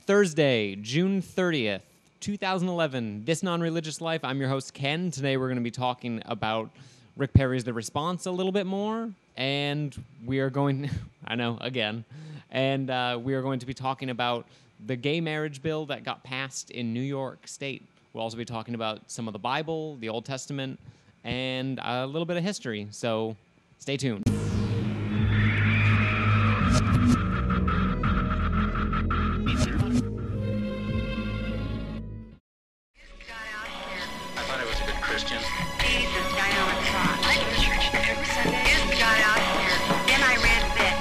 Thursday, June 30th, 2011, This Non-Religious Life. I'm your host, Ken. Today we're going to be talking about Rick Perry's The Response a little bit more, and we are going, I know, again, and we are going to be talking about the gay marriage bill that got passed in New York State. We'll also be talking about some of the Bible, the Old Testament, and a little bit of history, so stay tuned. Jesus died on a cross. I go to church every Sunday. This got out here. Then I read that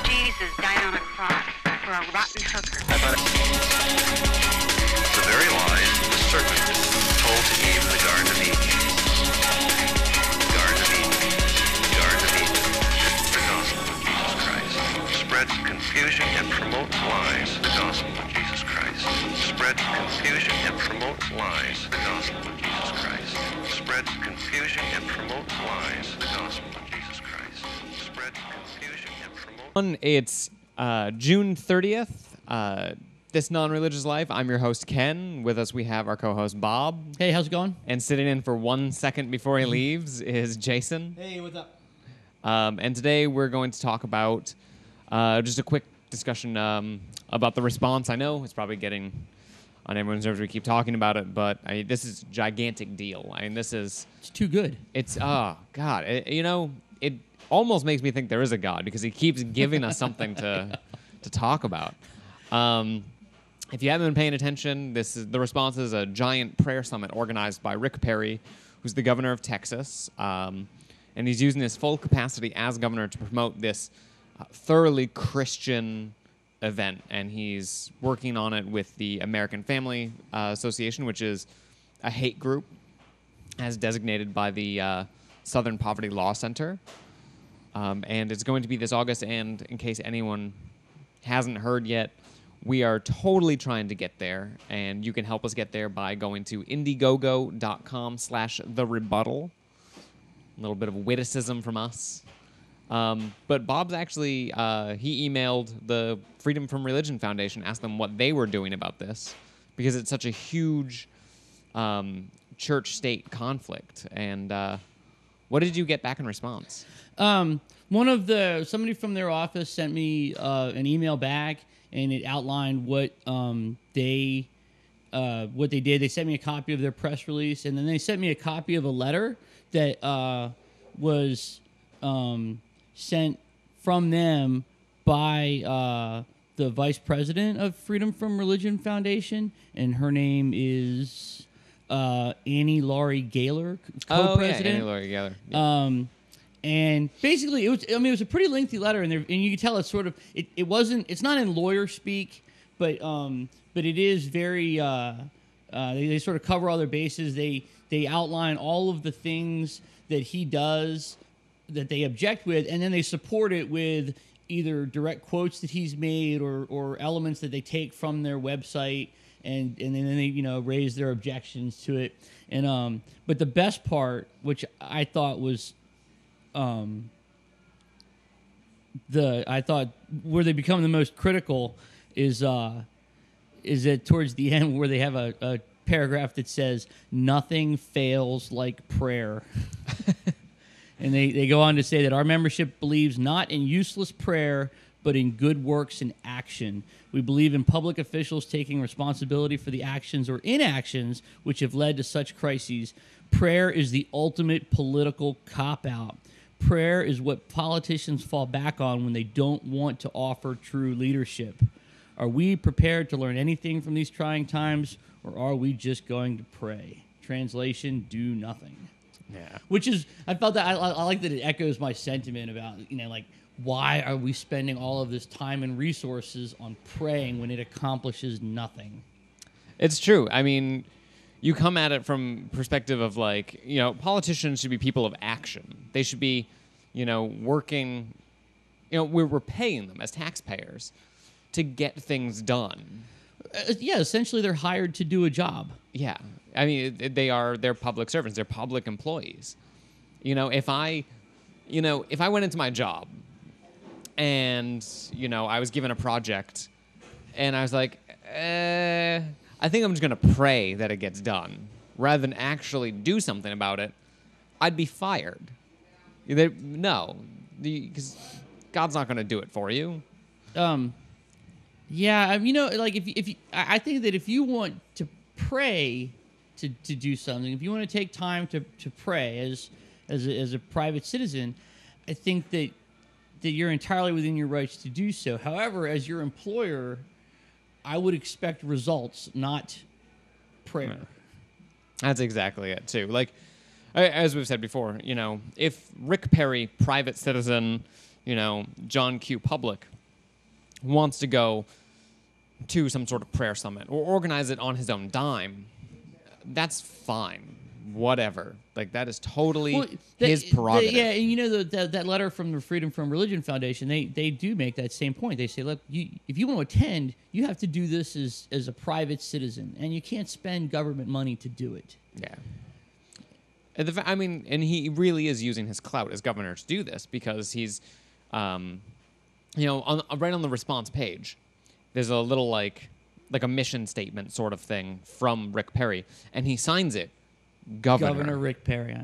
Jesus died on a cross for a rotten hooker. The very lies the serpent told to Eve in the Garden of Eden. Garden of Eden. Garden of Eden. The gospel of Jesus Christ. Spreads confusion and promotes lies. The gospel of Jesus Christ. Spreads confusion and promotes lies. The gospel of Jesus Christ. Spreads confusion and promotes lies. The gospel of Jesus Christ. Spreads confusion and promotes. It's June 30th. This Non-Religious Life. I'm your host, Ken. With us, we have our co-host, Bob. Hey, how's it going? And sitting in for 1 second before he leaves is Jason. Hey, what's up? And today we're going to talk about just a quick discussion about the response. I know it's probably getting on everyone's nerves. We keep talking about it, but this is a gigantic deal. I mean, it's too good. It's God. It almost makes me think there is a God because he keeps giving us something to talk about. If you haven't been paying attention, the response is a giant prayer summit organized by Rick Perry, who's the governor of Texas, and he's using his full capacity as governor to promote this thoroughly Christian event, and he's working on it with the American Family Association, which is a hate group as designated by the Southern Poverty Law Center. And it's going to be this August, and in case anyone hasn't heard yet, we are totally trying to get there, and you can help us get there by going to indiegogo.com/therebuttal. A little bit of witticism from us. But Bob's actually, he emailed the Freedom from Religion Foundation, asked them what they were doing about this, because it's such a huge church-state conflict. And what did you get back in response? Somebody from their office sent me an email back, and it outlined what they did. They sent me a copy of their press release, and then they sent me a copy of a letter that was sent from them by the vice president of Freedom from Religion Foundation, and her name is Annie Laurie Gaylor, co-president. Oh, yeah, Annie Laurie Gaylor. Yeah. And basically, it was a pretty lengthy letter, and you can tell it's sort of it's not in lawyer speak, but it is very they sort of cover all their bases. They outline all of the things that he does that they object with, and then they support it with either direct quotes that he's made or elements that they take from their website, and then they raise their objections to it. And but the best part, which I thought was where they become the most critical is that towards the end where they have a paragraph that says nothing fails like prayer. And they go on to say that our membership believes not in useless prayer, but in good works and action. We believe in public officials taking responsibility for the actions or inactions which have led to such crises. Prayer is the ultimate political cop-out. Prayer is what politicians fall back on when they don't want to offer true leadership. Are we prepared to learn anything from these trying times, or are we just going to pray? Translation, do nothing. Yeah. Which is, I felt that, I like that it echoes my sentiment about, why are we spending all of this time and resources on praying when it accomplishes nothing? It's true. I mean, you come at it from perspective of politicians should be people of action. They should be, working, we're paying them as taxpayers to get things done. Yeah, essentially they're hired to do a job. Yeah. I mean, they're public servants. They're public employees. If I went into my job and, I was given a project And I was like, I think I'm just going to pray that it gets done. Rather than actually do something about it, I'd be fired. No, because God's not going to do it for you. Yeah, like if you, I think that if you want to pray to do something, if you want to take time to pray as a private citizen, I think that you're entirely within your rights to do so. However, as your employer, I would expect results, not prayer. That's exactly it, too. Like, as we've said before, if Rick Perry, private citizen, John Q. Public, wants to go to some sort of prayer summit or organize it on his own dime, that's fine. Whatever. Like, that is totally his prerogative. That letter from the Freedom from Religion Foundation, they do make that same point. They say, look, if you want to attend, you have to do this as a private citizen, and you can't spend government money to do it. Yeah. And he really is using his clout as governor to do this, because he's, right on the response page, there's a little like a mission statement sort of thing from Rick Perry, and he signs it, Governor Rick Perry.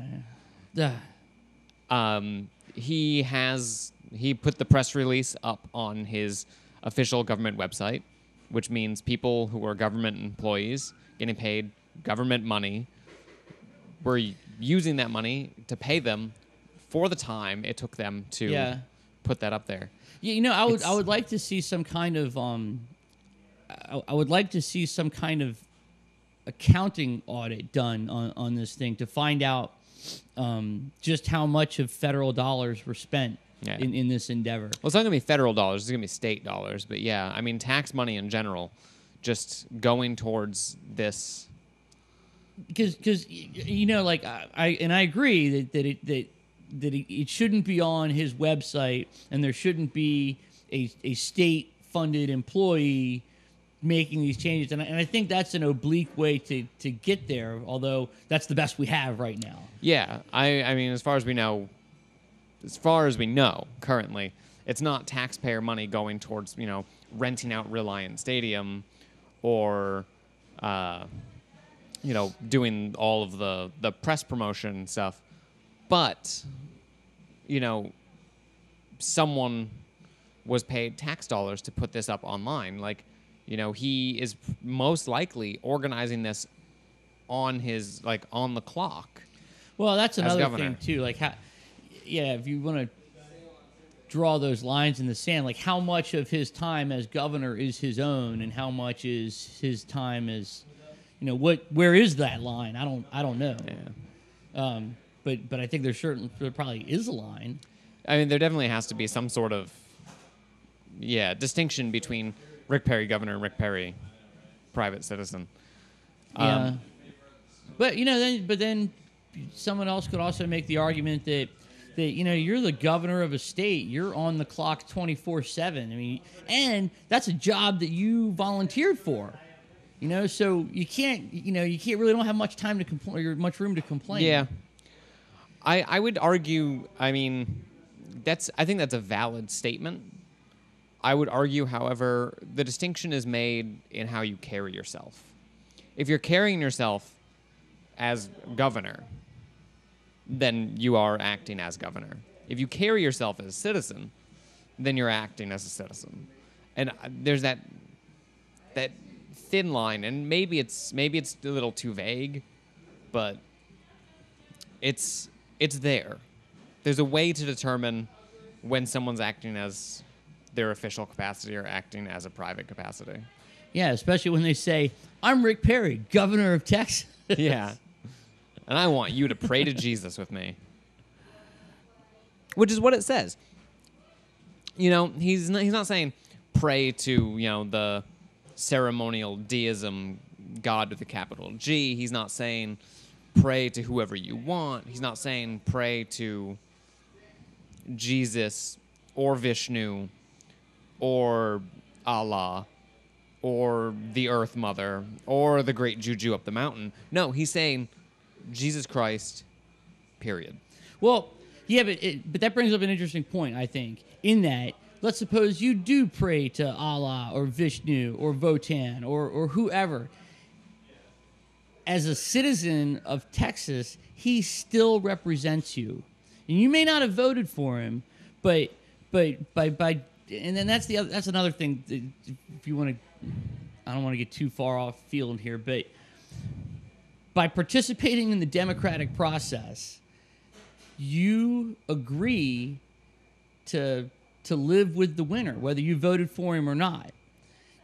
He put the press release up on his official government website, which means people who are government employees getting paid government money were using that money to pay them for the time it took them to put that up there. Yeah, I would like to see some kind of I would like to see some kind of accounting audit done on this thing to find out just how much of federal dollars were spent in this endeavor. Well, it's not going to be federal dollars. It's going to be state dollars. But yeah, I mean, tax money in general, just going towards this. Because like I agree that it shouldn't be on his website, and there shouldn't be a state-funded employee making these changes, and I think that's an oblique way to get there, although that's the best we have right now. Yeah, I mean, as far as we know currently, it's not taxpayer money going towards, renting out Reliant Stadium or, doing all of the press promotion stuff. But, someone was paid tax dollars to put this up online. Like, he is most likely organizing this on the clock. Well, that's another thing too. Like, if you want to draw those lines in the sand, like how much of his time as governor is his own, and how much is his time as, where is that line? I don't know. Yeah. But I think there probably is a line. I mean, there definitely has to be some sort of distinction between Rick Perry governor and Rick Perry private citizen. Yeah. But then someone else could also make the argument that you're the governor of a state, you're on the clock 24/7. I mean, and that's a job that you volunteered for. So you can't really don't have much time to complain or much room to complain. Yeah. I would argue, I mean, I think that's a valid statement. I would argue, however, the distinction is made in how you carry yourself. If you're carrying yourself as governor, then you are acting as governor. If you carry yourself as a citizen, then you're acting as a citizen. And there's that thin line, and maybe it's a little too vague, but it's there. There's a way to determine when someone's acting as their official capacity or acting as a private capacity. Yeah, especially when they say, "I'm Rick Perry, governor of Texas." Yeah. And I want you to pray to Jesus with me. Which is what it says. He's not saying pray to, the ceremonial deism God with a capital G. He's not saying pray to whoever you want. He's not saying pray to Jesus or Vishnu or Allah or the Earth Mother or the great Juju up the mountain. No, he's saying Jesus Christ, period. Well, yeah, but that brings up an interesting point, I think, in that let's suppose you do pray to Allah or Vishnu or Votan or whoever. As a citizen of Texas, he still represents you. And you may not have voted for him, but by and then that's another thing. If you want to, I don't want to get too far off field here, but by participating in the democratic process, you agree to live with the winner, whether you voted for him or not.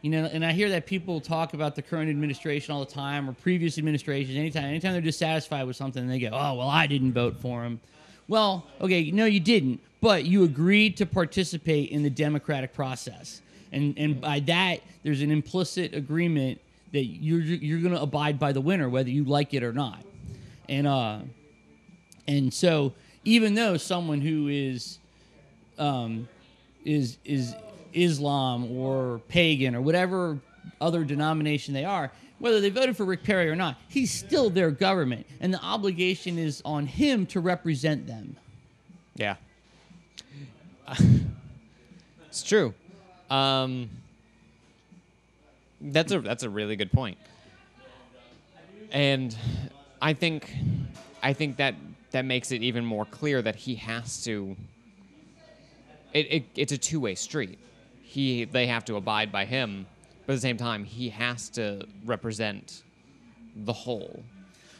You know, and I hear that people talk about the current administration all the time, or previous administrations. Anytime they're dissatisfied with something, they go, "Oh, well, I didn't vote for him." Well, okay, no, you didn't, but you agreed to participate in the democratic process, and by that, there's an implicit agreement that you're going to abide by the winner, whether you like it or not. And so, even though someone who is Islam or pagan or whatever other denomination they are, whether they voted for Rick Perry or not, he's still their government, and the obligation is on him to represent them. Yeah. It's true. That's a really good point. And I think that makes it even more clear that he has to. It's a two-way street. They have to abide by him, but at the same time, he has to represent the whole.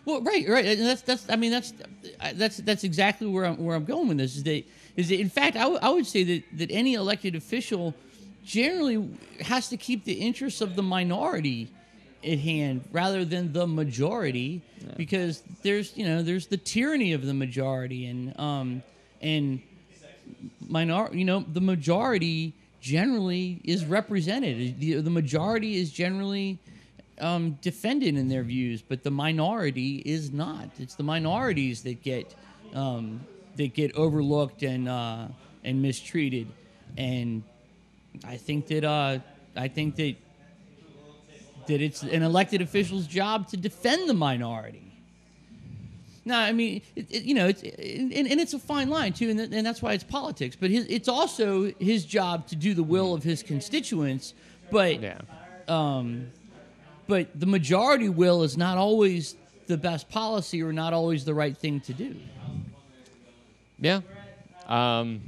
Well, right, and that's exactly where I'm going with this. Is that in fact I would say that any elected official generally has to keep the interests of the minority at hand rather than the majority, because there's the tyranny of the majority, and the majority generally is represented. The majority is generally defended in their views, but the minority is not. It's the minorities that get overlooked and mistreated, and I think that it's an elected official's job to defend the minority. No, I mean, it's a fine line too, and that's why it's politics. But it's also his job to do the will of his constituents. But but the majority will is not always the best policy or not always the right thing to do. Yeah, and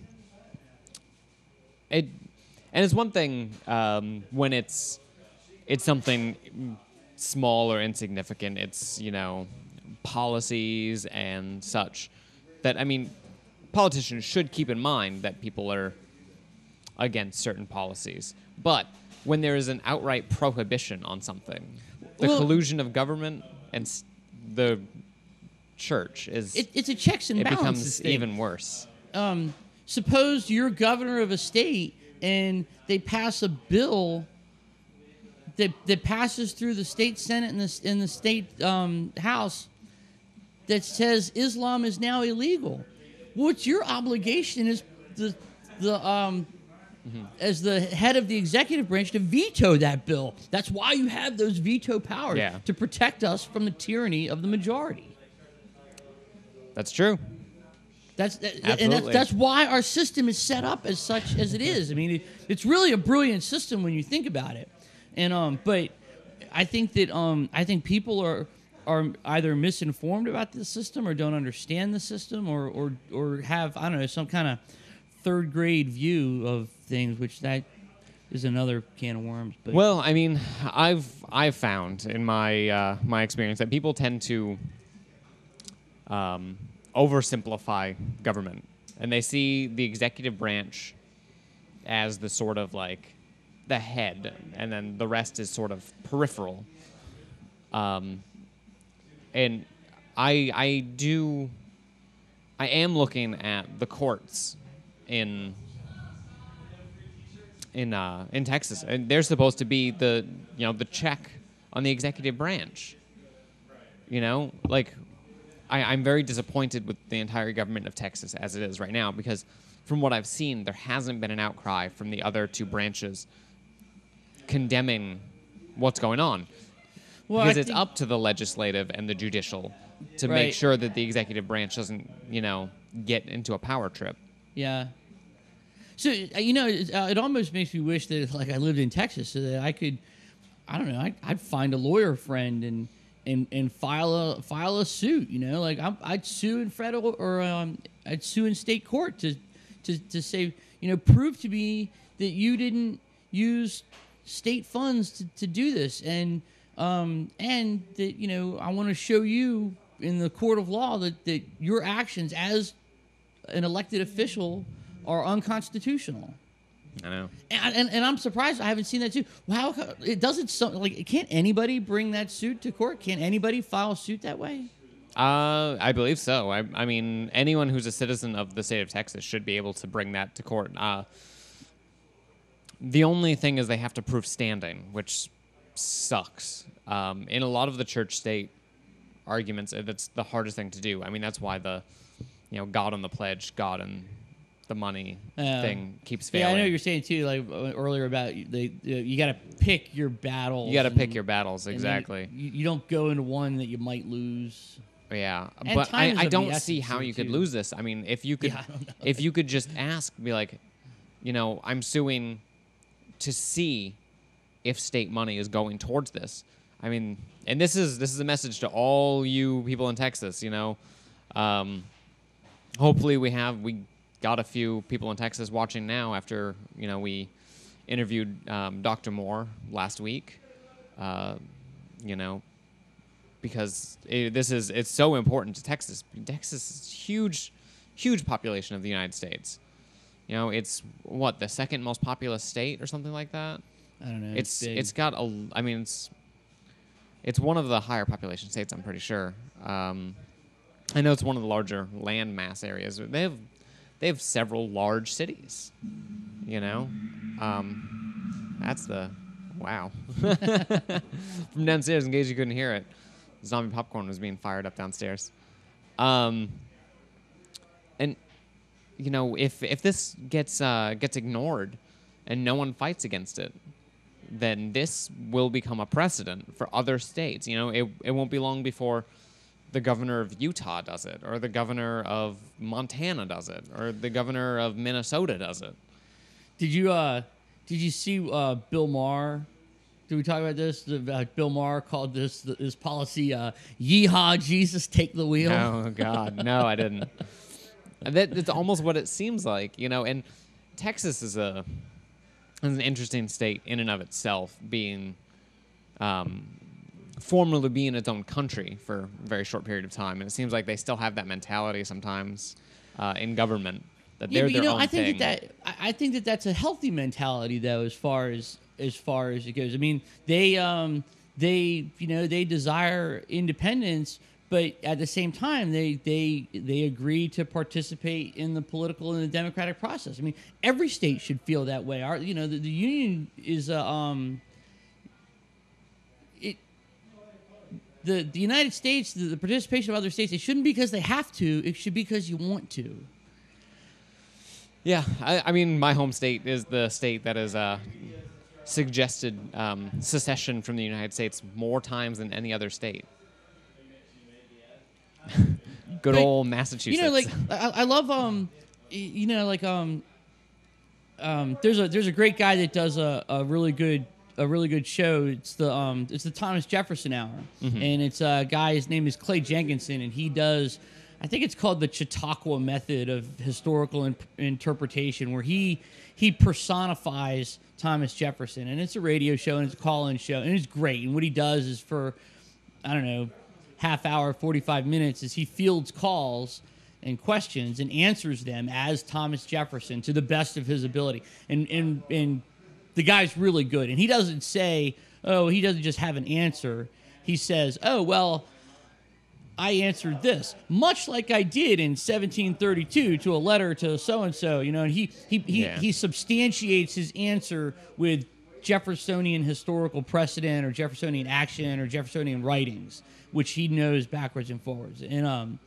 it's one thing when it's something small or insignificant. It's policies and such that, I mean, politicians should keep in mind that people are against certain policies. But when there is an outright prohibition on something, the collusion of government and the church it's a checks and balances becomes thing. Even worse. Suppose you're governor of a state and they pass a bill that passes through the state Senate and the state House that says Islam is now illegal. What's your obligation as as the head of the executive branch to veto that bill? That's why you have those veto powers, to protect us from the tyranny of the majority. That's true. That's why our system is set up as such as it is. I mean, it's really a brilliant system when you think about it. And but I think that people are either misinformed about the system or don't understand the system or have, I don't know, some kind of third grade view of things, which that is another can of worms. But well, I mean, I've found in my my experience that people tend to oversimplify government, and they see the executive branch as the sort of like the head, and then the rest is sort of peripheral. And I am looking at the courts in Texas, and they're supposed to be the check on the executive branch. I'm very disappointed with the entire government of Texas as it is right now, because from what I've seen, there hasn't been an outcry from the other two branches condemning what's going on. Well, because it's up to the legislative and the judicial to make sure that the executive branch doesn't, get into a power trip. Yeah. So it almost makes me wish that like I lived in Texas so that I could, I don't know, I'd find a lawyer friend and file a suit. Like I'd sue in federal or I'd sue in state court to say, prove to me that you didn't use state funds to do this, and that I want to show you in the court of law that your actions as an elected official are unconstitutional. I know. And I'm surprised I haven't seen that too. How it doesn't can't anybody bring that suit to court? Can't anybody file a suit that way? I believe so. I mean, anyone who's a citizen of the state of Texas should be able to bring that to court. The only thing is they have to prove standing, which sucks. In a lot of the church-state arguments, that's the hardest thing to do. I mean, that's why the, God on the pledge, God and the money thing keeps failing. Yeah, I know what you're saying too, like earlier about you got to pick your battles. You got to pick your battles, exactly. You don't go into one that you might lose. Yeah, And but time is I of the don't essence see how here, you could too. lose this. I mean, if you could, Yeah, I don't know. if you could just ask, be like, I'm suing to see if state money is going towards this. I mean, and this is a message to all you people in Texas. Hopefully we got a few people in Texas watching now after we interviewed Dr. Moore last week. Because it's so important to Texas. Texas is huge population of the United States. It's the second most populous state or something like that. I don't know. It's got it's one of the higher population states, I'm pretty sure. I know it's one of the larger land mass areas. They have several large cities. That's the wow. From downstairs, in case you couldn't hear it, zombie popcorn was being fired up downstairs. And if this gets ignored and no one fights against it, then this will become a precedent for other states. It won't be long before the governor of Utah does it, or the governor of Montana does it, or the governor of Minnesota does it. Did you see Bill Maher? Did we talk about this? Bill Maher called this policy "Yeehaw, Jesus, take the wheel." Oh God, no, I didn't. That's almost what it seems like, And Texas is an interesting state in and of itself, being formerly being its own country for a very short period of time, and it seems like they still have that mentality sometimes in government that they're their own thing. I think that's a healthy mentality, though, as far as it goes. I mean, they desire independence, but at the same time, they agree to participate in the political and the democratic process. I mean, every state should feel that way. The union is the United States, the participation of other states, it shouldn't be because they have to. It should be because you want to. Yeah, I mean, my home state is the state that has suggested secession from the United States more times than any other state. Good old Massachusetts. I love there's a great guy that does a really good show. It's the Thomas Jefferson Hour, and it's a guy. His name is Clay Jenkinson, and he does. I think it's called the Chautauqua method of historical interpretation, where he personifies Thomas Jefferson, and it's a radio show and it's a call-in show, and it's great. And what he does is for, I don't know, half hour, 45 minutes, is he fields calls and questions and answers them as Thomas Jefferson to the best of his ability. And the guy's really good, and he doesn't say, he doesn't just have an answer. He says, I answered this, much like I did in 1732 to a letter to so-and-so, and he substantiates his answer with Jeffersonian historical precedent or Jeffersonian action or Jeffersonian writings, which he knows backwards and forwards. And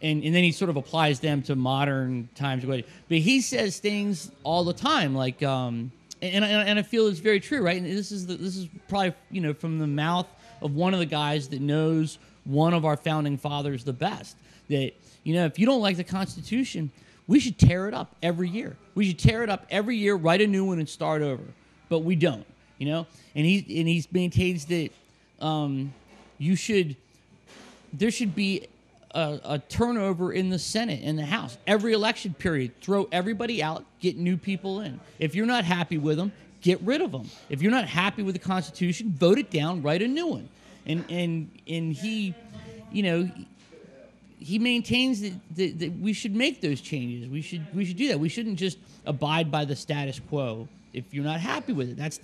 then he sort of applies them to modern times. But he says things all the time, like, and I feel it's very true, right? And this is probably, from the mouth of one of the guys that knows one of our founding fathers the best, that, if you don't like the Constitution, we should tear it up every year. We should tear it up every year, write a new one, and start over. But we don't, you know. And he maintains that there should be a turnover in the Senate and the House every election period. Throw everybody out, get new people in. If you're not happy with them, get rid of them. If you're not happy with the Constitution, vote it down, write a new one. And he, you know, he maintains that we should make those changes. We should do that. We shouldn't just abide by the status quo if you're not happy with it. That's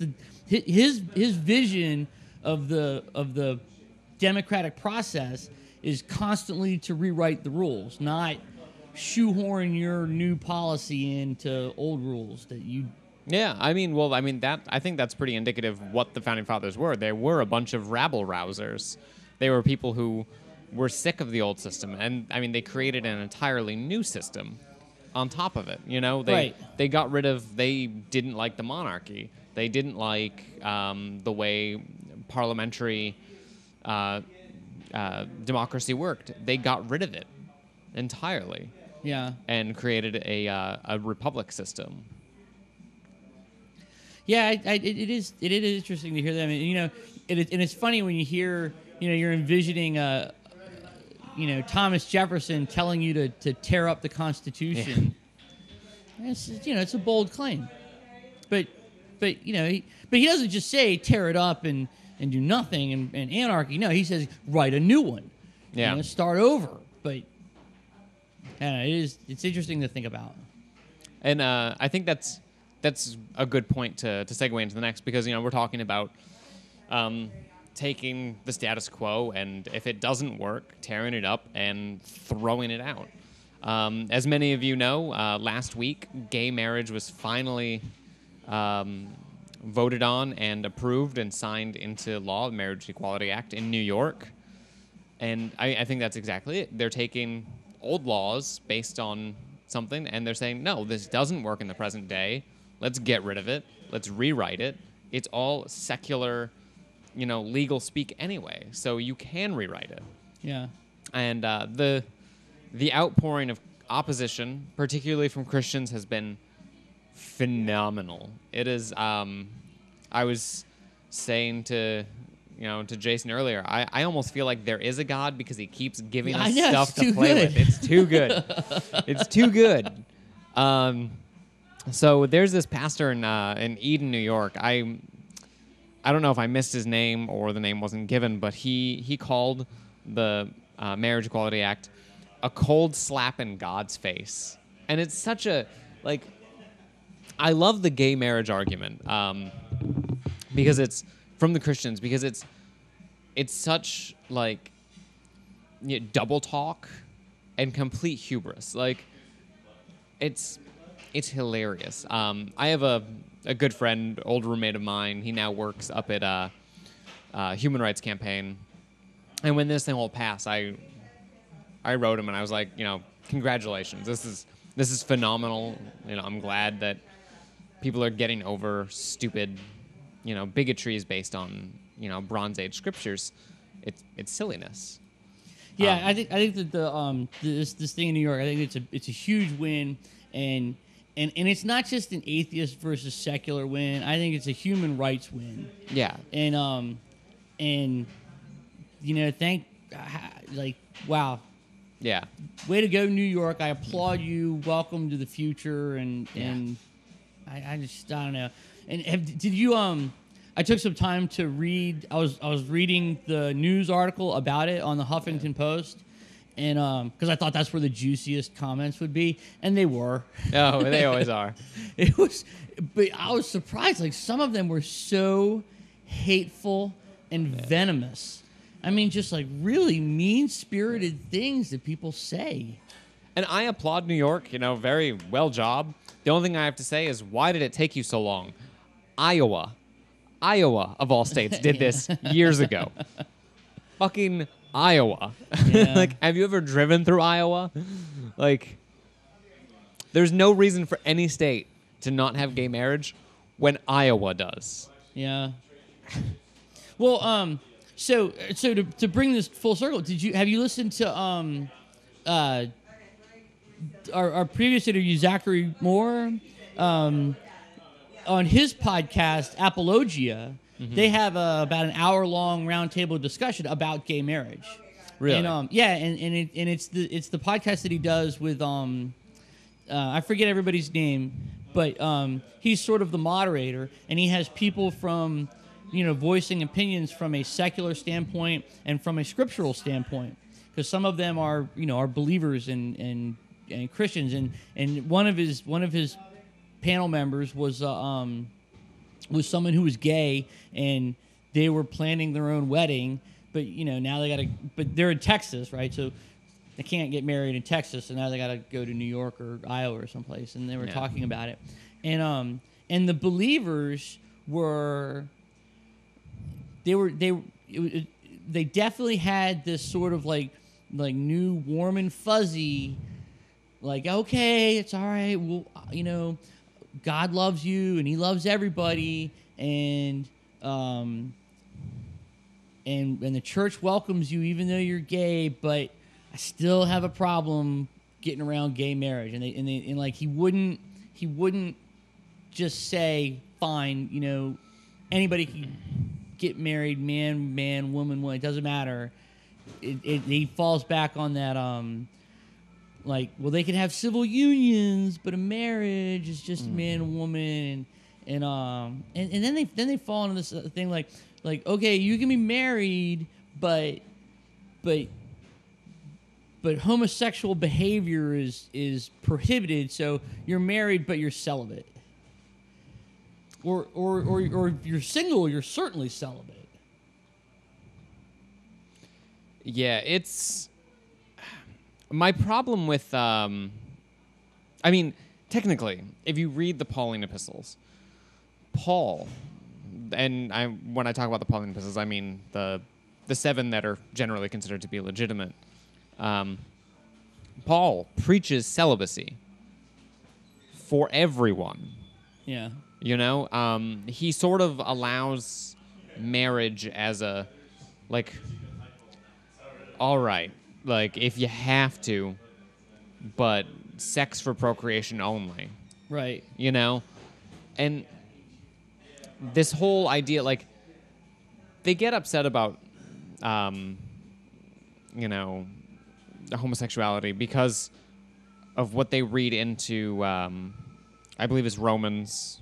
his vision of the democratic process is constantly to rewrite the rules, not shoehorn your new policy into old rules that you. Yeah, I think that's pretty indicative of what the Founding Fathers were. They were a bunch of rabble-rousers. They were people who were sick of the old system, and I mean, they created an entirely new system on top of it. You know, they got rid of. They didn't like the monarchy. They didn't like the way parliamentary democracy worked. They got rid of it entirely. Yeah, and created a republic system. Yeah, it is interesting to hear that. I mean, you know, and it's funny when you hear, you know, you're envisioning you know, Thomas Jefferson telling you to tear up the Constitution. Yeah. It's a bold claim, but you know, he doesn't just say tear it up and do nothing and anarchy. No, he says write a new one. Yeah, you know, start over. But I don't know, it's interesting to think about. And I think that's a good point to segue into the next, because, you know, we're talking about taking the status quo, and if it doesn't work, tearing it up and throwing it out. As many of you know, last week, gay marriage was finally voted on and approved and signed into law, the Marriage Equality Act in New York. And I think that's exactly it. They're taking old laws based on something, and they're saying, no, this doesn't work in the present day. Let's get rid of it. Let's rewrite it. It's all secular, you know, legal speak anyway, so you can rewrite it. Yeah. And the outpouring of opposition, particularly from Christians, has been phenomenal. It is. I was saying to Jason earlier, I almost feel like there is a God because he keeps giving us stuff to play with. It's too good. It's too good. So there's this pastor in Eden, New York. I don't know if I missed his name or the name wasn't given, but he called the Marriage Equality Act a cold slap in God's face. And it's such a, like, I love the gay marriage argument because it's from the Christians, because it's such, like, double talk and complete hubris. Like, it's hilarious. I have a good friend, old roommate of mine. He now works up at Human Rights Campaign. And when this thing will pass, I wrote him and I was like, you know, congratulations. This is phenomenal. You know, I'm glad that people are getting over stupid, you know, bigotries based on, you know, Bronze Age scriptures. It's silliness. Yeah, I think that this thing in New York, I think it's a huge win, and it's not just an atheist versus secular win. I think it's a human rights win. Yeah. And you know, wow. Yeah. Way to go, New York. I applaud you. Welcome to the future. And I don't know. And did you I took some time to read. I was reading the news article about it on the Huffington Post, and because I thought that's where the juiciest comments would be, and they were. Oh, they always are. It was, but I was surprised. Like, some of them were so hateful and venomous. I mean, just like really mean-spirited things that people say. And I applaud New York. You know, very well job. The only thing I have to say is, why did it take you so long? Iowa, of all states, did this years ago. Fucking Iowa. Yeah. Like, have you ever driven through Iowa? Like, there's no reason for any state to not have gay marriage when Iowa does. Yeah. Well, so to bring this full circle, have you listened to our previous interview, Zachary Moore, on his podcast, Apologia, they have about an hour-long roundtable discussion about gay marriage. Really? And it's the podcast that he does with I forget everybody's name, but he's sort of the moderator, and he has people from voicing opinions from a secular standpoint and from a scriptural standpoint, because some of them are are believers and Christians, and one of his panel members was someone who was gay, and they were planning their own wedding, but now but they're in Texas, right? So they can't get married in Texas, and now they got to go to New York or Iowa or someplace, and they were talking about it, and the believers were they definitely had this sort of like new warm and fuzzy, like, okay, it's all right, well, God loves you and he loves everybody, and the church welcomes you even though you're gay, but I still have a problem getting around gay marriage. And he wouldn't just say, fine, anybody can get married, man, woman, it doesn't matter. He falls back on that well, they can have civil unions, but a marriage is just man and woman, and then they fall into this thing like okay, you can be married, but homosexual behavior is prohibited, so you're married but you're celibate, or if you're single, you're certainly celibate. Yeah, it's my problem with technically, if you read the Pauline epistles, Paul, and when I talk about the Pauline epistles, I mean the 7 that are generally considered to be legitimate. Paul preaches celibacy for everyone. Yeah. He sort of allows marriage as a, all right, if you have to, but sex for procreation only. Right. And this whole idea, they get upset about, homosexuality because of what they read into, I believe it's Romans,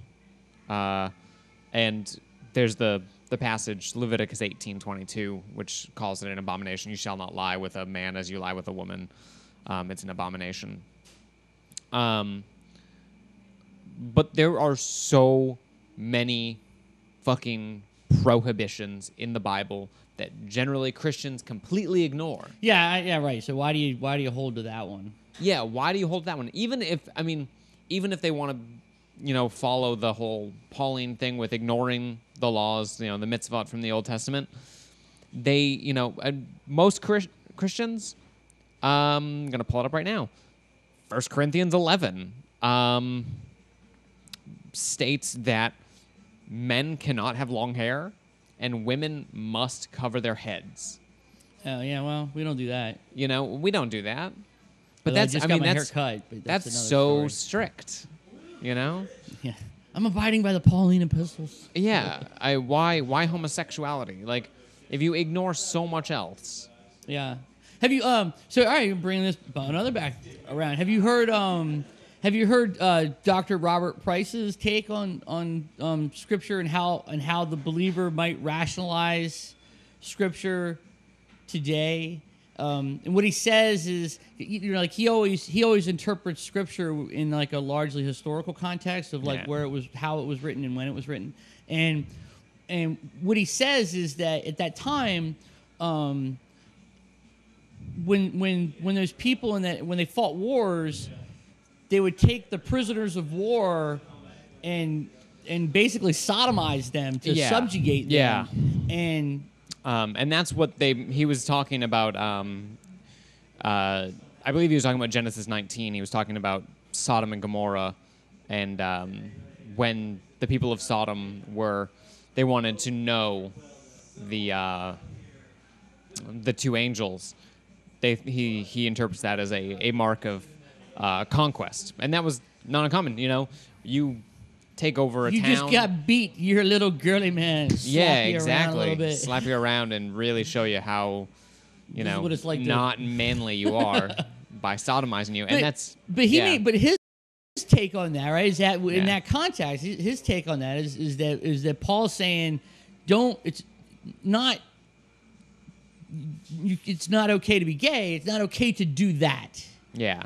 and there's the passage, Leviticus 18:22, which calls it an abomination. You shall not lie with a man as you lie with a woman. It's an abomination. But there are so many fucking prohibitions in the Bible that generally Christians completely ignore. Yeah, right. So why do you hold to that one? Yeah, why do you hold that one? Even if they want to, follow the whole Pauline thing with ignoring the laws, the mitzvot from the Old Testament, they, most Christians, I'm going to pull it up right now. 1 Corinthians 11 states that men cannot have long hair and women must cover their heads. Oh, yeah, well, we don't do that. We don't do that. But I just got my hair cut. But that's so story. Strict, Yeah, I'm abiding by the Pauline epistles. Yeah, why homosexuality? If you ignore so much else. Yeah. Have you So all right, bringing this another back around. Have you heard Dr. Robert Price's take on Scripture and how the believer might rationalize Scripture today? And what he says is, he always interprets Scripture in a largely historical context of where it was, how it was written, and when it was written. And what he says is that at that time, when those people when they fought wars, they would take the prisoners of war and basically sodomize them to subjugate them. Yeah. And that's what he was talking about. I believe he was talking about Genesis 19. He was talking about Sodom and Gomorrah, and when the people of Sodom they wanted to know the 2 angels. He interprets that as a mark of conquest, and that was not uncommon. You take over a You town. just got beat. You're a little girly man. Slap Yeah, you around a little exactly. bit. Slap you around and really show you how, This is what it's like to- not manly you are by sodomizing you, and that's. But his take on that, right, is that Yeah. in that context, his take on that is that Paul's saying, it's not okay to be gay. It's not okay to do that. Yeah.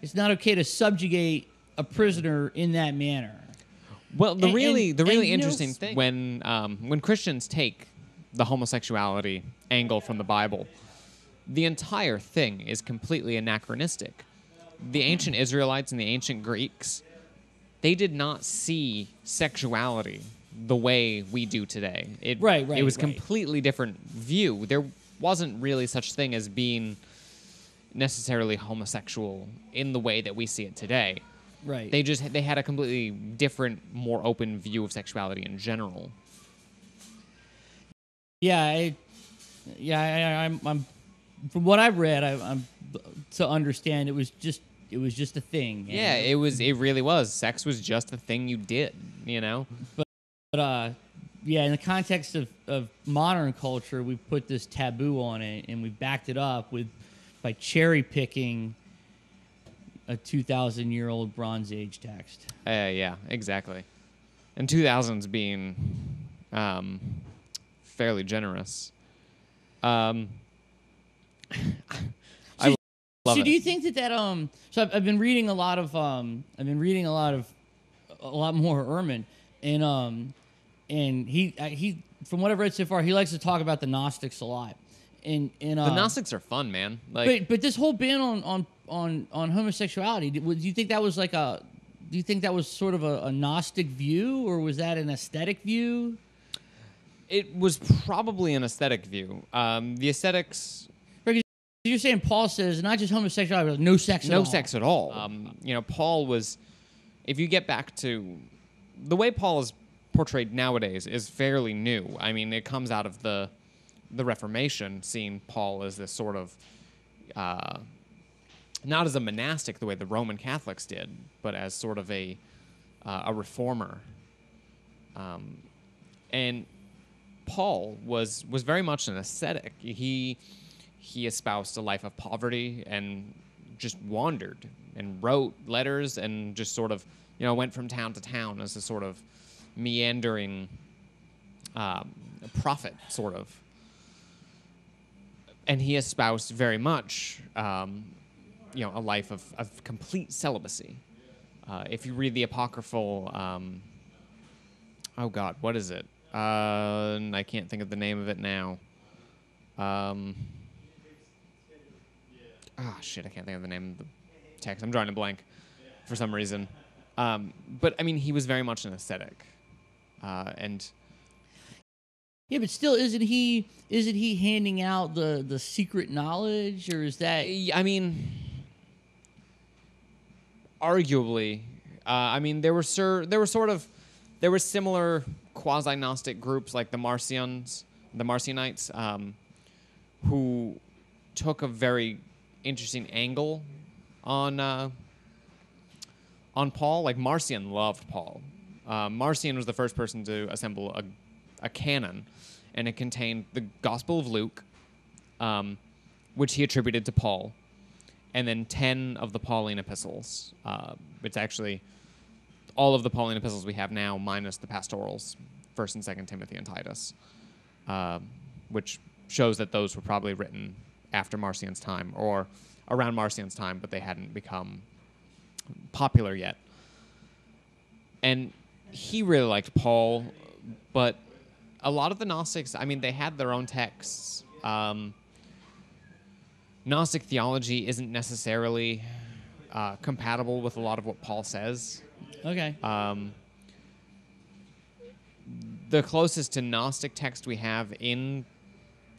It's not okay to subjugate a prisoner in that manner. Well, the really you interesting know, thing when Christians take the homosexuality angle from the Bible, the entire thing is completely anachronistic. The ancient Israelites and the ancient Greeks, they did not see sexuality the way we do today. It was completely different view. There wasn't really such thing as being necessarily homosexual in the way that we see it today. Right. They had a completely different, more open view of sexuality in general. Yeah, I'm from what I've read, I'm to understand it was just a thing. Yeah, it really was. Sex was just a thing you did, But yeah, in the context of modern culture, we put this taboo on it, and we backed it up by cherry picking a 2,000-year-old Bronze Age text. Yeah, exactly. And 2000s being fairly generous. I love So it. do you think that so I've been reading a lot more Ehrman, and he from what I've read so far, he likes to talk about the Gnostics a lot. And the Gnostics are fun, man. Like, but this whole ban on homosexuality, do you think that was sort of a Gnostic view, or was that an aesthetic view? it was probably an aesthetic view. The aesthetics. You're saying Paul says not just homosexuality, but no sex at all. No sex at all. Paul was, if you get back to the way Paul is portrayed nowadays, is fairly new. I mean, it comes out of the Reformation, seeing Paul as this sort of, not as a monastic the way the Roman Catholics did, but as sort of a reformer. And Paul was very much an ascetic. He espoused a life of poverty and just wandered and wrote letters and just sort of, went from town to town as a sort of meandering prophet, sort of. And he espoused very much, a life of complete celibacy. If you read the apocryphal, oh God, what is it? I can't think of the name of it now. Shit, I can't think of the name of the text. I'm drawing a blank for some reason. But I mean, he was very much an ascetic, and yeah, but still, isn't he handing out the secret knowledge, or is that? I mean, arguably, there were similar quasi-Gnostic groups like the Marcionites, who took a very interesting angle on Paul. Like, Marcion loved Paul. Marcion was the first person to assemble a canon, and it contained the Gospel of Luke, which he attributed to Paul, and then 10 of the Pauline epistles. It's actually all of the Pauline epistles we have now, minus the pastorals, 1st and 2nd Timothy and Titus, which shows that those were probably written after Marcion's time or around Marcion's time, but they hadn't become popular yet. And he really liked Paul, but a lot of the Gnostics, they had their own texts. Gnostic theology isn't necessarily compatible with a lot of what Paul says. Okay. The closest to Gnostic text we have in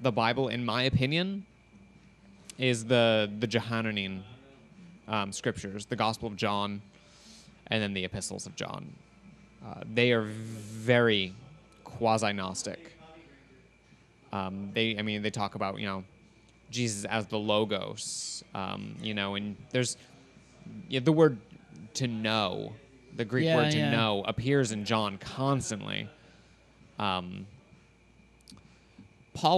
the Bible, in my opinion, is the Johannine scriptures, the Gospel of John, and then the epistles of John. They are very quasi-Gnostic. They talk about, Jesus as the Logos, and there's yeah, the word to know, the Greek Yeah, word to yeah. know, appears in John constantly. Paul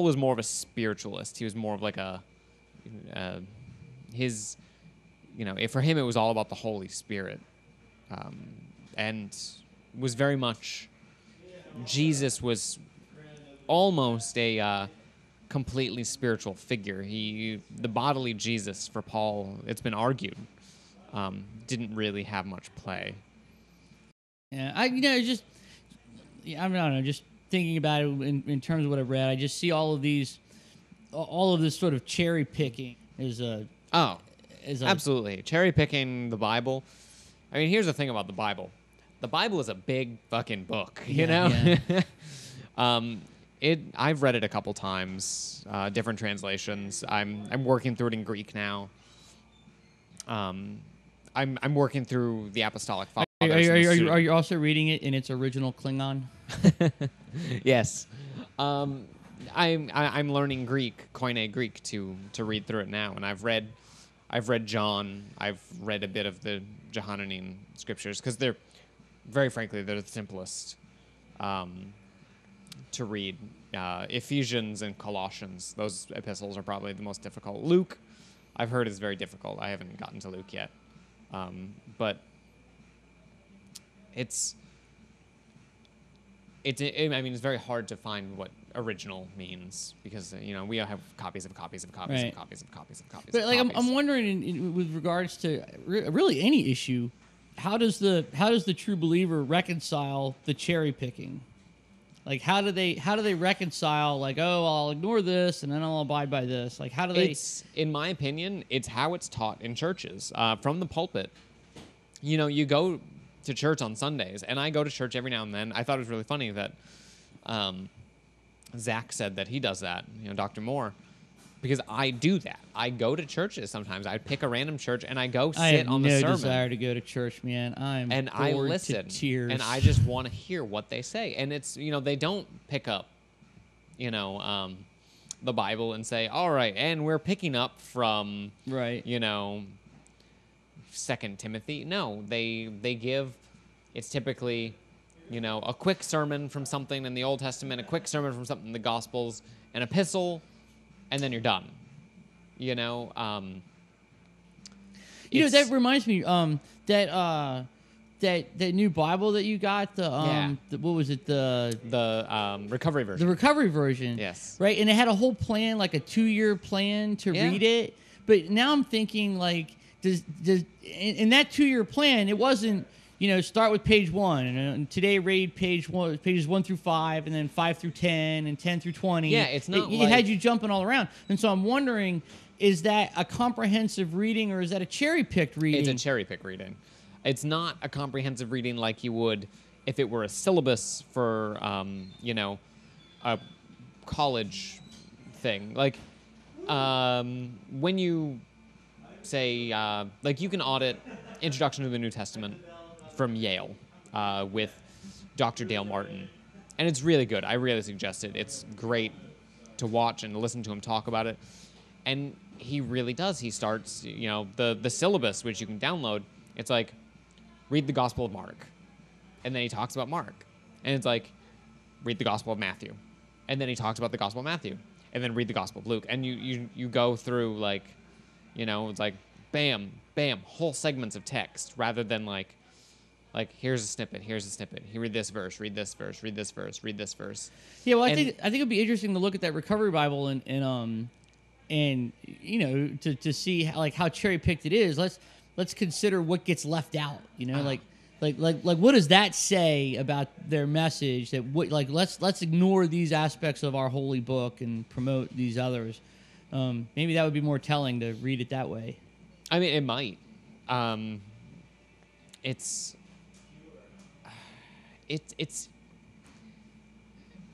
was more of a spiritualist. He was more of like his, for him it was all about the Holy Spirit, and was very much, Jesus was almost a completely spiritual figure. The bodily Jesus for Paul, it's been argued, didn't really have much play. Yeah, I don't know, just thinking about it in terms of what I've read, I just see all of this sort of cherry picking as a Absolutely. Cherry picking the Bible. I mean, here's the thing about the Bible. The Bible is a big fucking book, you know? Yeah. I've read it a couple times, different translations. I'm working through it in Greek now. I'm working through the Apostolic Fathers. Are you also reading it in its original Klingon? Yes. I'm learning Greek, Koine Greek, to read through it now, and I've read John. I've read a bit of the Johannine scriptures because they're, very frankly, they're the simplest to read. Ephesians and Colossians, those epistles are probably the most difficult. Luke, I've heard, is very difficult. I haven't gotten to Luke yet, but it's very hard to find what original means because we all have copies of copies of copies Right. of copies of copies of copies. But of like, copies. I'm wondering, with regards to really any issue, how does the true believer reconcile the cherry picking? Like, how do they reconcile? Like, oh, I'll ignore this and then I'll abide by this. Like, how do they? In my opinion, it's how it's taught in churches from the pulpit. You go to church on Sundays, and I go to church every now and then. I thought it was really funny that Zach said that he does that, Dr. Moore, because I do that. I go to churches sometimes. I pick a random church, and I go sit on the sermon. I have no desire to go to church, man. I listen, to tears. and I just want to hear what they say. And it's, they don't pick up, the Bible and say, all right, and we're picking up from, right. 2 Timothy. No, they give, it's typically, a quick sermon from something in the Old Testament, a quick sermon from something in the Gospels, an epistle, and then you're done. That reminds me, that new Bible that you got, what was it, the recovery version. The recovery version. Yes. Right, and it had a whole plan, like a 2-year plan to read it. But now I'm thinking, like, does in that 2-year plan, it wasn't, start with page 1 and today read pages 1 through 5 and then 5 through 10 and 10 through 20. Yeah, it's not. It had you jumping all around, and so I'm wondering, is that a comprehensive reading or is that a cherry picked reading? It's a cherry pick reading. It's not a comprehensive reading like you would if it were a syllabus for a college thing. Like when you say like you can audit Introduction to the New Testament from Yale with Dr. Dale Martin, and it's really good. I really suggest it. It's great to watch and to listen to him talk about it, and he really does. He starts, the syllabus, which you can download. It's like, read the Gospel of Mark, and then he talks about Mark, and it's like, read the Gospel of Matthew, and then he talks about the Gospel of Matthew, and then read the Gospel of Luke, and you go through like, it's like bam, bam, whole segments of text rather than like here's a snippet. You read this verse, read this verse, read this verse, read this verse. Yeah, well, I think it'd be interesting to look at that recovery Bible and to see how cherry picked it is. Let's consider what gets left out. Like what does that say about their message? Let's ignore these aspects of our holy book and promote these others. Maybe that would be more telling to read it that way. I mean, it might. It's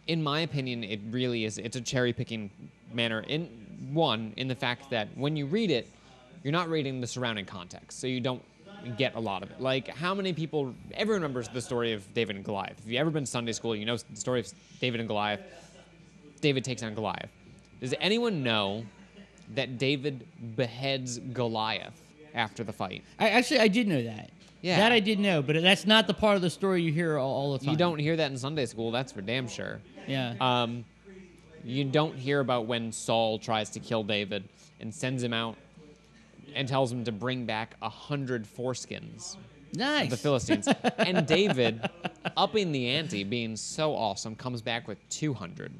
in my opinion, it really is. It's a cherry picking manner in the fact that when you read it, you're not reading the surrounding context, so you don't get a lot of it. Like, how many people? Everyone remembers the story of David and Goliath. If you've ever been to Sunday school, you know the story of David and Goliath. David takes on Goliath. Does anyone know that David beheads Goliath after the fight. I did know that. Yeah. That I did know, but that's not the part of the story you hear all the time. You don't hear that in Sunday school, that's for damn sure. Yeah. You don't hear about when Saul tries to kill David and sends him out and tells him to bring back 100 foreskins Nice. of the Philistines. And David, upping the ante, being so awesome, comes back with 200.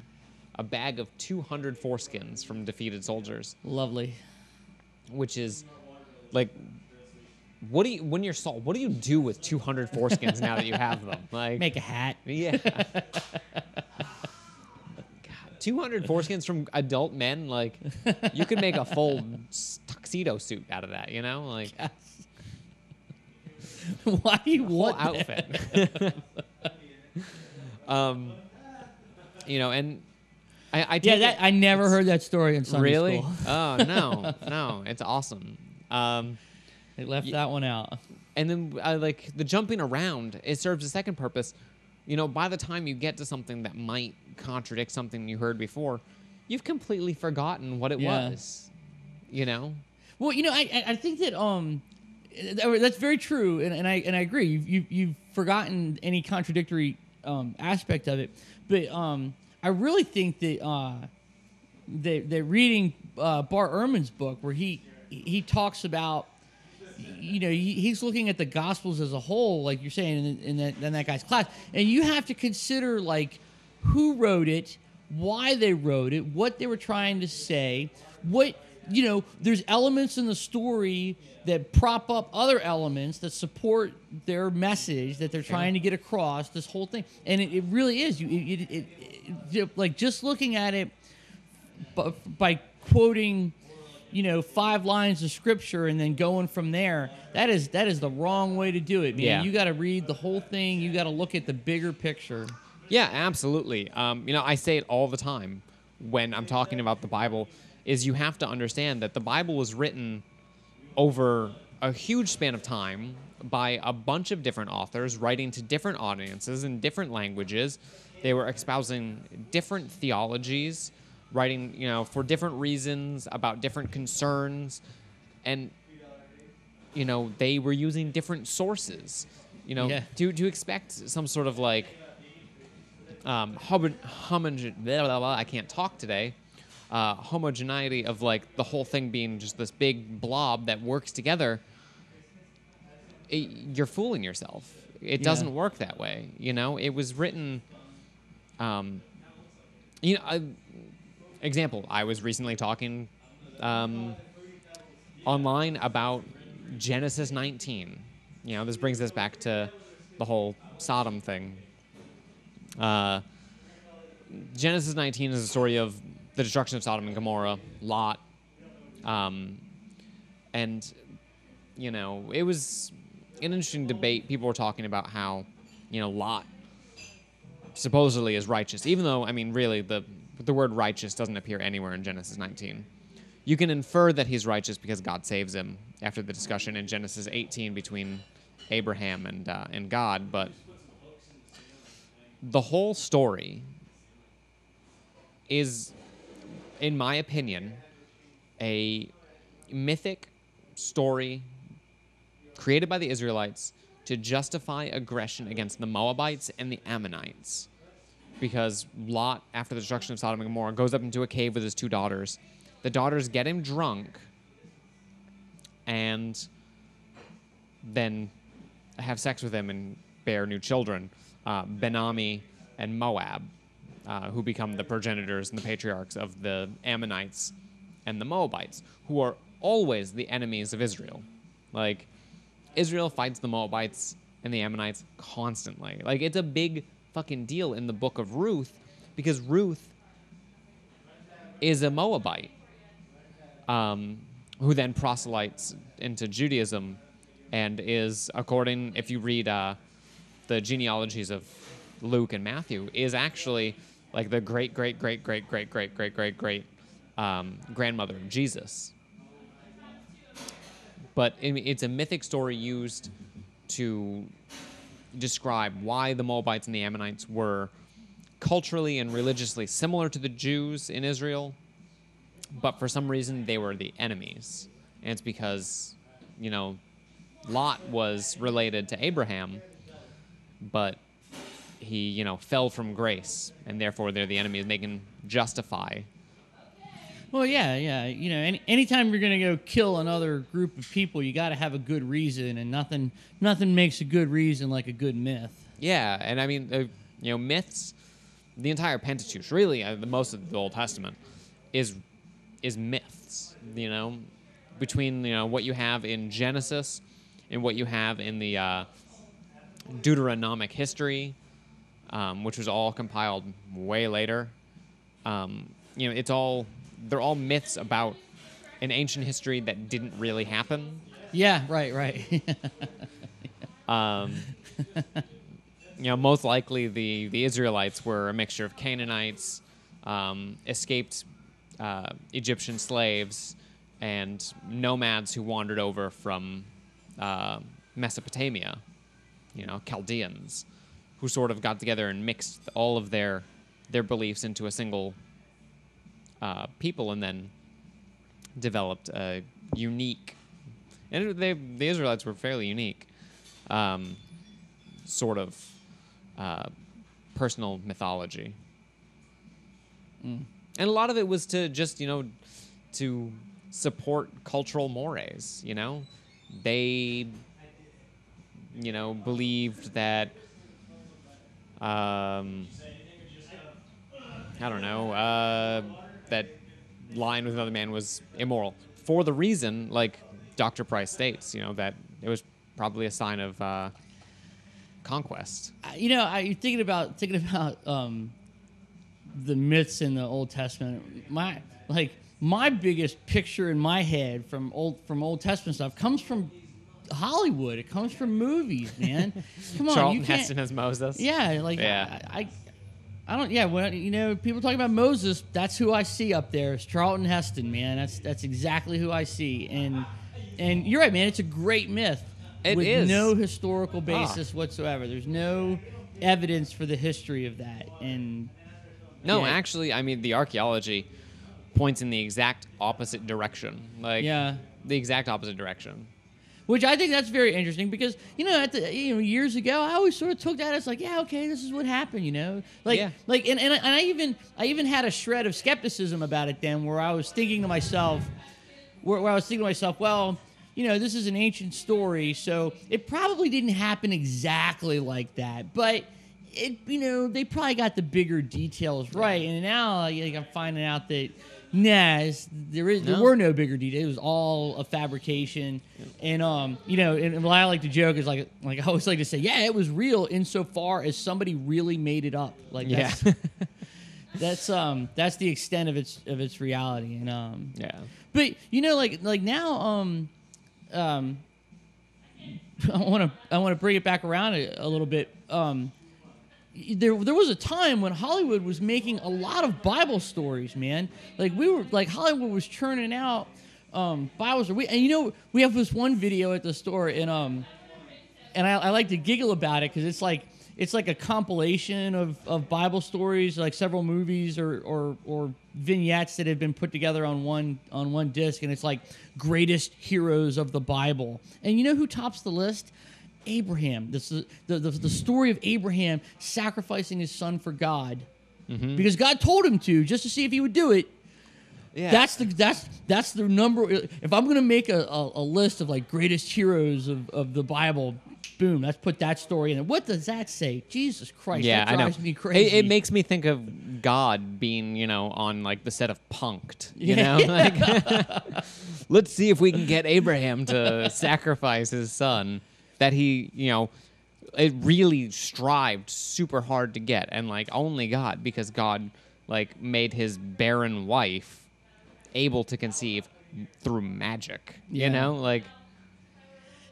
A bag of 200 foreskins from defeated soldiers. Lovely. Which is, like, when you're Saul, what do you do with 200 foreskins now that you have them? Like, Make a hat. yeah. God, 200 foreskins from adult men, like, you could make a full tuxedo suit out of that, you know? Like, Why do you whole want that? outfit. You know, and I take Yeah, it- that I never heard that story in Sunday really? school. Oh, no, it's awesome. They left that one out. And then, like, the jumping around, it serves a second purpose. You know, by the time you get to something that might contradict something you heard before, you've completely forgotten what it Yeah. was. You know? Well, you know, I think that that's very true, and I agree. You've forgotten any contradictory aspect of it, but I really think that that reading Bart Ehrman's book, where he talks about, you know, he's looking at the Gospels as a whole, like you're saying in that guy's class, and you have to consider, like, who wrote it, why they wrote it, what they were trying to say, what, you know, there's elements in the story that prop up other elements that support their message that they're trying to get across, this whole thing. And it really is. Like, just looking at it by quoting, you know, 5 lines of scripture and then going from there, that is the wrong way to do it, man. Yeah. You got to read the whole thing. You got to look at the bigger picture. Yeah, absolutely. You know, I say it all the time when I'm talking about the Bible, is you have to understand that the Bible was written over a huge span of time by a bunch of different authors writing to different audiences in different languages. They were espousing different theologies, writing, you know, for different reasons, about different concerns, and, you know, they were using different sources. You know, Yeah. to expect some sort of, like, I can't talk today. Homogeneity of, like, the whole thing being just this big blob that works together, you're fooling yourself. It doesn't work that way. You know, it was written. You know, example. I was recently talking online about Genesis 19. You know, this brings us back to the whole Sodom thing. Genesis 19 is a story of the destruction of Sodom and Gomorrah, Lot, and, you know, it was an interesting debate. People were talking about how, you know, Lot supposedly is righteous, even though, I mean, really, the word righteous doesn't appear anywhere in Genesis 19. You can infer that he's righteous because God saves him after the discussion in Genesis 18 between Abraham and God, but the whole story is, in my opinion, a mythic story created by the Israelites to justify aggression against the Moabites and the Ammonites. Because Lot, after the destruction of Sodom and Gomorrah, goes up into a cave with his 2 daughters. The daughters get him drunk and then have sex with him and bear new children, Ben-Ami and Moab, who become the progenitors and the patriarchs of the Ammonites and the Moabites, who are always the enemies of Israel. Like, Israel fights the Moabites and the Ammonites constantly. Like, it's a big fucking deal in the book of Ruth, because Ruth is a Moabite, who then proselytes into Judaism and is, according, if you read the genealogies of Luke and Matthew, is actually like the great grandmother of Jesus. But it's a mythic story used to describe why the Moabites and the Ammonites were culturally and religiously similar to the Jews in Israel, but for some reason they were the enemies. And it's because Lot was related to Abraham, but he, fell from grace, and therefore they're the enemies. They can justify. Well, yeah. Anytime you're going to go kill another group of people, you got to have a good reason, and nothing makes a good reason like a good myth. Yeah, and I mean, myths. The entire Pentateuch, really, the most of the Old Testament, is myths. Between what you have in Genesis and what you have in the Deuteronomic history, which was all compiled way later. They're all myths about an ancient history that didn't really happen. Yeah, right. Most likely the Israelites were a mixture of Canaanites, escaped Egyptian slaves, and nomads who wandered over from Mesopotamia, Chaldeans, who sort of got together and mixed all of their beliefs into a single people, and then developed a unique, and the Israelites were fairly unique, sort of personal mythology. And a lot of it was to just, to support cultural mores, They, believed that, I don't know, that lying with another man was immoral. For the reason, like Dr. Price states, that it was probably a sign of conquest. I thinking about the myths in the Old Testament. My biggest picture in my head from Old Testament stuff comes from Hollywood. It comes from movies, man. Come on, Charlton you can't. Heston as Moses. Yeah, I don't. Yeah, well, people talking about Moses. That's who I see up there. It's Charlton Heston, man. That's exactly who I see. And you're right, man. It's a great myth. It with is. no historical basis whatsoever. There's no evidence for the history of that. And Actually, I mean, the archaeology points in the exact opposite direction. The exact opposite direction. Which I think that's very interesting because years ago I always sort of took that as okay, this is what happened, and I even had a shred of skepticism about it then, where I was thinking to myself, well, this is an ancient story, so it probably didn't happen exactly like that, but they probably got the bigger details right, and now I'm finding out that. There were no bigger details. It was all a fabrication, and and what I like to joke is like I always like to say, it was real insofar as somebody really made it up. That's the extent of its reality, and But now I want to bring it back around a little bit. There was a time when Hollywood was making a lot of Bible stories, man. Hollywood was churning out Bible stories. We have this one video at the store, and I like to giggle about it because it's like a compilation of Bible stories, like several movies or vignettes that have been put together on one disc, and it's like greatest heroes of the Bible. And you know who tops the list? Abraham. This is the story of Abraham sacrificing his son for God, because God told him to, just to see if he would do it. Yeah. That's the number. If I'm going to make a list of greatest heroes of the Bible, boom, let's put that story in. What does that say? Jesus Christ, that drives me crazy. It makes me think of God being, on the set of Punk'd. Let's see if we can get Abraham to sacrifice his son. That he, it really strived super hard to get, and only God, because God made his barren wife able to conceive through magic.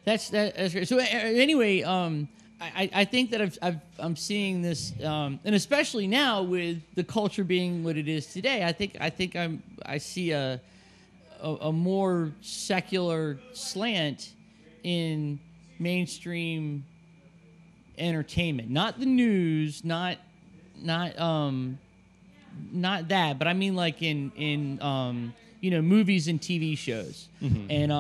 That's great. So anyway, I think that I'm seeing this, and especially now with the culture being what it is today, I see a more secular slant in mainstream entertainment, not the news, not that, but I mean in movies and TV shows, and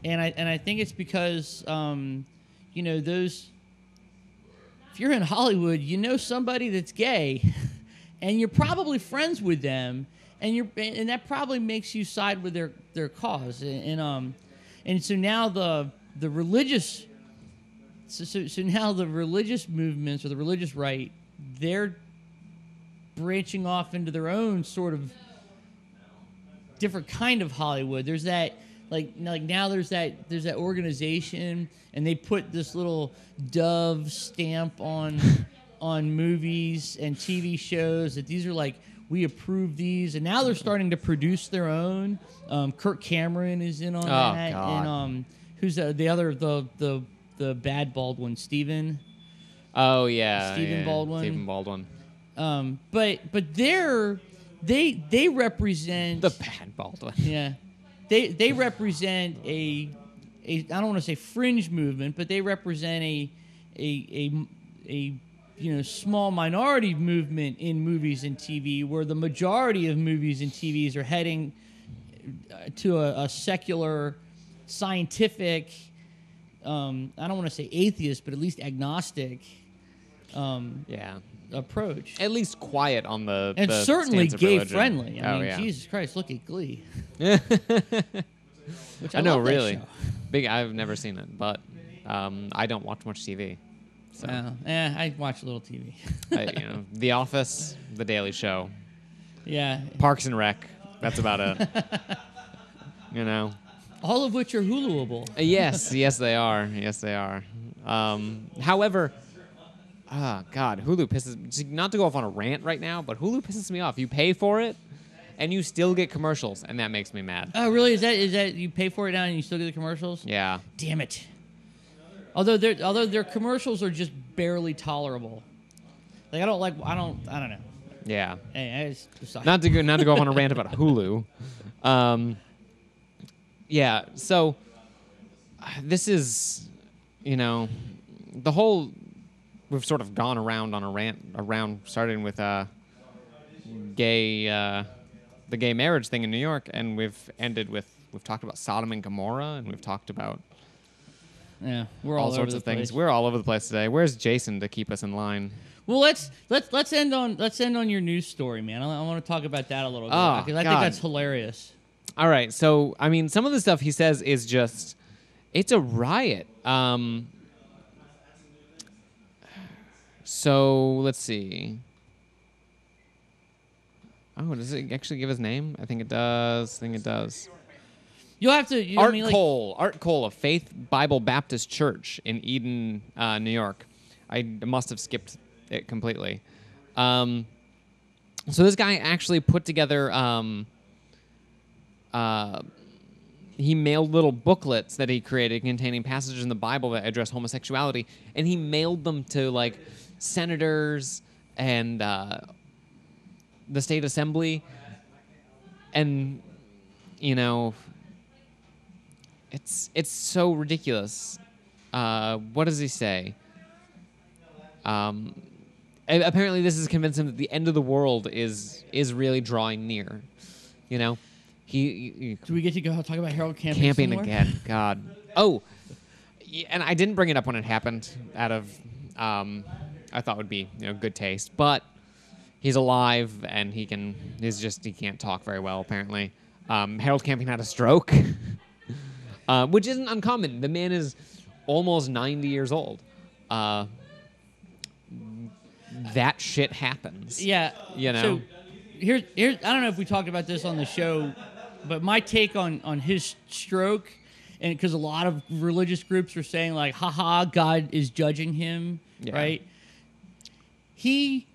and I think it's because you know, those. If you're in Hollywood, you know somebody that's gay, and you're probably friends with them, and that probably makes you side with their cause, and so now the religious. So now the religious movements or the religious right, they're branching off into their own sort of different kind of Hollywood. There's that like now there's that organization, and they put this little dove stamp on movies and TV shows that these are like, we approve these, and now they're starting to produce their own. Kirk Cameron is in on that, God. and who's the other the bad Baldwin, Stephen. Oh yeah, Stephen Baldwin. Stephen Baldwin. But they represent The bad Baldwin. yeah, they represent a I don't want to say fringe movement, but they represent a you know, small minority movement in movies and TV, where the majority of movies and TVs are heading to a secular, scientific. I don't want to say atheist, but at least agnostic Yeah. approach. At least quiet on the And the certainly stance of gay religion. friendly. I mean, yeah. Jesus Christ, look at Glee. Which I know, love that really. show. Big. I've never seen it, but I don't watch much TV. So I watch a little TV. The Office, The Daily Show, Yeah. Parks and Rec. That's about it. All of which are Huluable. Yes, they are. Yes, they are. However, God, Hulu pisses. Not to go off on a rant right now, but Hulu pisses me off. You pay for it, and you still get commercials, and that makes me mad. Oh, really? Is that you pay for it now and you still get the commercials? Yeah. Damn it. Although their commercials are just barely tolerable. Like I don't know. Yeah. Hey, sorry. Not to go off on a rant about Hulu. Yeah. So this is, the whole. We've sort of gone around on a rant around, starting with the gay marriage thing in New York, and we've talked about Sodom and Gomorrah, and we've talked about we're all all sorts over of the things. place. We're all over the place today. Where's Jason to keep us in line? Well, let's end on your news story, man. I want to talk about that a little bit Oh, because I God. think that's hilarious. All right. So, I mean, some of the stuff he says is just, it's a riot. So, let's see. Oh, does it actually give his name? I think it does. You'll have to. Art Kohl of Faith Bible Baptist Church in Eden, New York. I must have skipped it completely. So this guy actually put together. He mailed little booklets that he created containing passages in the Bible that address homosexuality, and he mailed them to like senators and the state assembly, and it's so ridiculous. What does he say? Apparently, this has convinced him that the end of the world is really drawing near. He Do we get to go talk about Harold camping? camping some more? again. God. Oh, and I didn't bring it up when it happened out of I thought would be good taste, but he's alive and he can't talk very well apparently. Harold Camping had a stroke, which isn't uncommon. The man is almost 90 years old. That shit happens. Yeah. So here's I don't know if we talked about this on the show, but my take on his stroke, and because a lot of religious groups are saying like, haha, God is judging him, right? He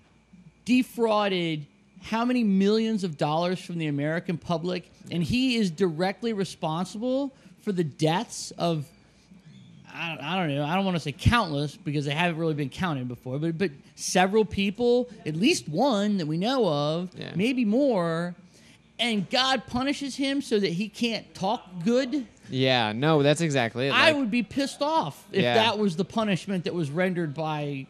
defrauded how many millions of dollars from the American public, and he is directly responsible for the deaths of, I don't know, I don't want to say countless because they haven't really been counted before, but several people, at least one that we know of, maybe more, and God punishes him so that he can't talk good. Yeah, no, that's exactly it. I would be pissed off if Yeah. that was the punishment that was rendered by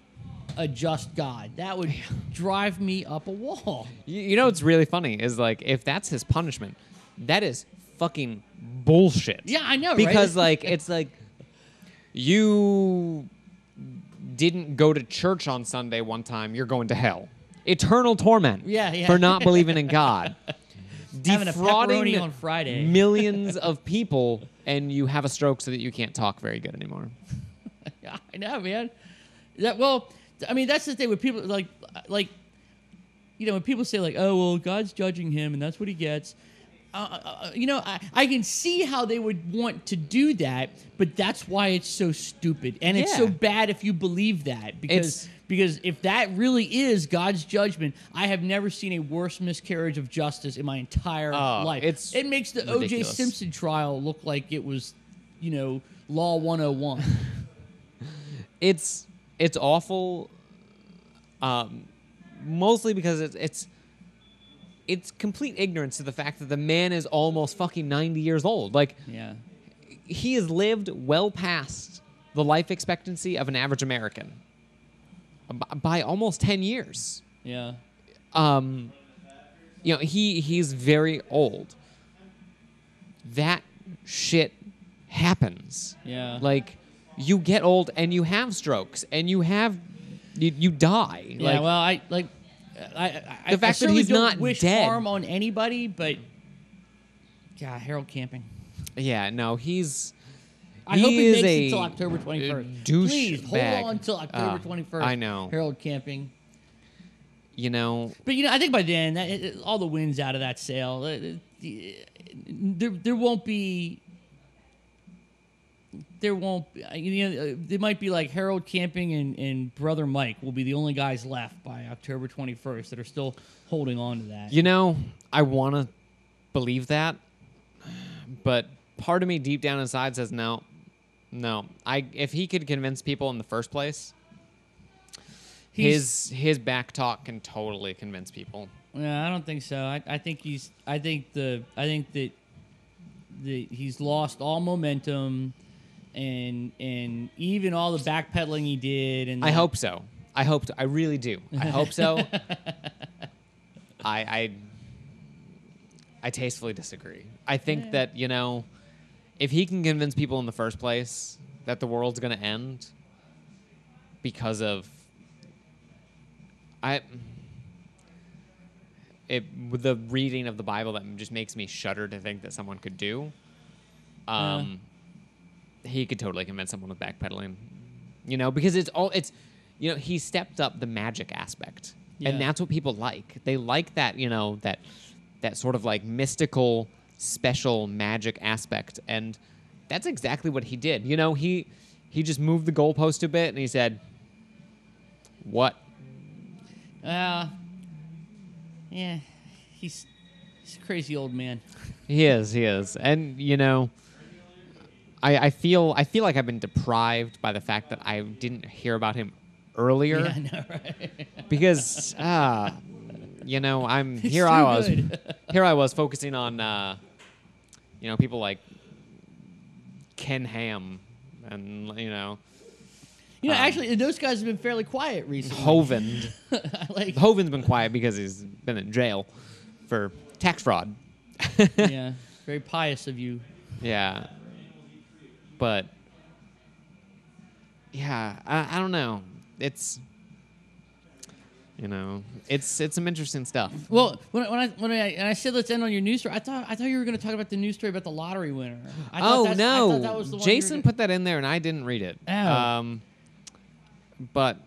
a just God. That would drive me up a wall. You know what's really funny is like if that's his punishment, that is fucking bullshit. Yeah, I know, right? Because like it's like you didn't go to church on Sunday one time, you're going to hell. Eternal torment. Yeah. For not believing in God. Having a Defrauding pepperoni on Friday. millions of people, and you have a stroke so that you can't talk very good anymore. I know, man. Well, I mean, that's the thing with people like, when people say like, oh, well, God's judging him and that's what he gets. I can see how they would want to do that, but that's why it's so stupid. And it's so bad if you believe that because if that really is God's judgment, I have never seen a worse miscarriage of justice in my entire life. It makes the O.J. ridiculous. Simpson trial look like it was, Law 101. It's awful, mostly because it's complete ignorance to the fact that the man is almost fucking 90 years old. Like, he has lived well past the life expectancy of an average American by almost 10 years. Yeah. He's very old. That shit happens. Yeah. Like, you get old and you have strokes and you die. Yeah, Like, well, I the fact that certainly he's don't not wish dead. harm on anybody, but Harold Camping. yeah, no, he's. I hope he it is makes a it until October 21st. douche Please hold bag. on until October 21st. I know. Harold Camping. But I think by then all the wind's out of that sail. There won't be. There might be like Harold Camping and Brother Mike will be the only guys left by October 21st that are still holding on to that. I want to believe that, but part of me deep down inside says no. If he could convince people in the first place, his back talk can totally convince people. Yeah, I don't think so. I think that he's lost all momentum. And even all the backpedaling he did, and I hope so. I really do. I hope so. I tastefully disagree. I think that if he can convince people in the first place that the world's going to end because of the reading of the Bible that just makes me shudder to think that someone could do. He could totally convince someone with backpedaling, because he stepped up the magic aspect, and that's what people like. They like that, that sort of like mystical, special magic aspect, and that's exactly what he did. He just moved the goalpost a bit, and he said, "What?" Yeah, he's a crazy old man. He is, and I feel like I've been deprived by the fact that I didn't hear about him earlier. Yeah, I know, right? Because I'm here. Here I was focusing on people like Ken Ham and actually those guys have been fairly quiet recently. Hovind. Like Hovind's been quiet because he's been in jail for tax fraud. Yeah, very pious of you. Yeah. But I don't know. It's it's some interesting stuff. Well, when I said let's end on your news story, I thought you were going to talk about the news story about the lottery winner. I thought that was the one Jason put that in there, and I didn't read it. Oh. But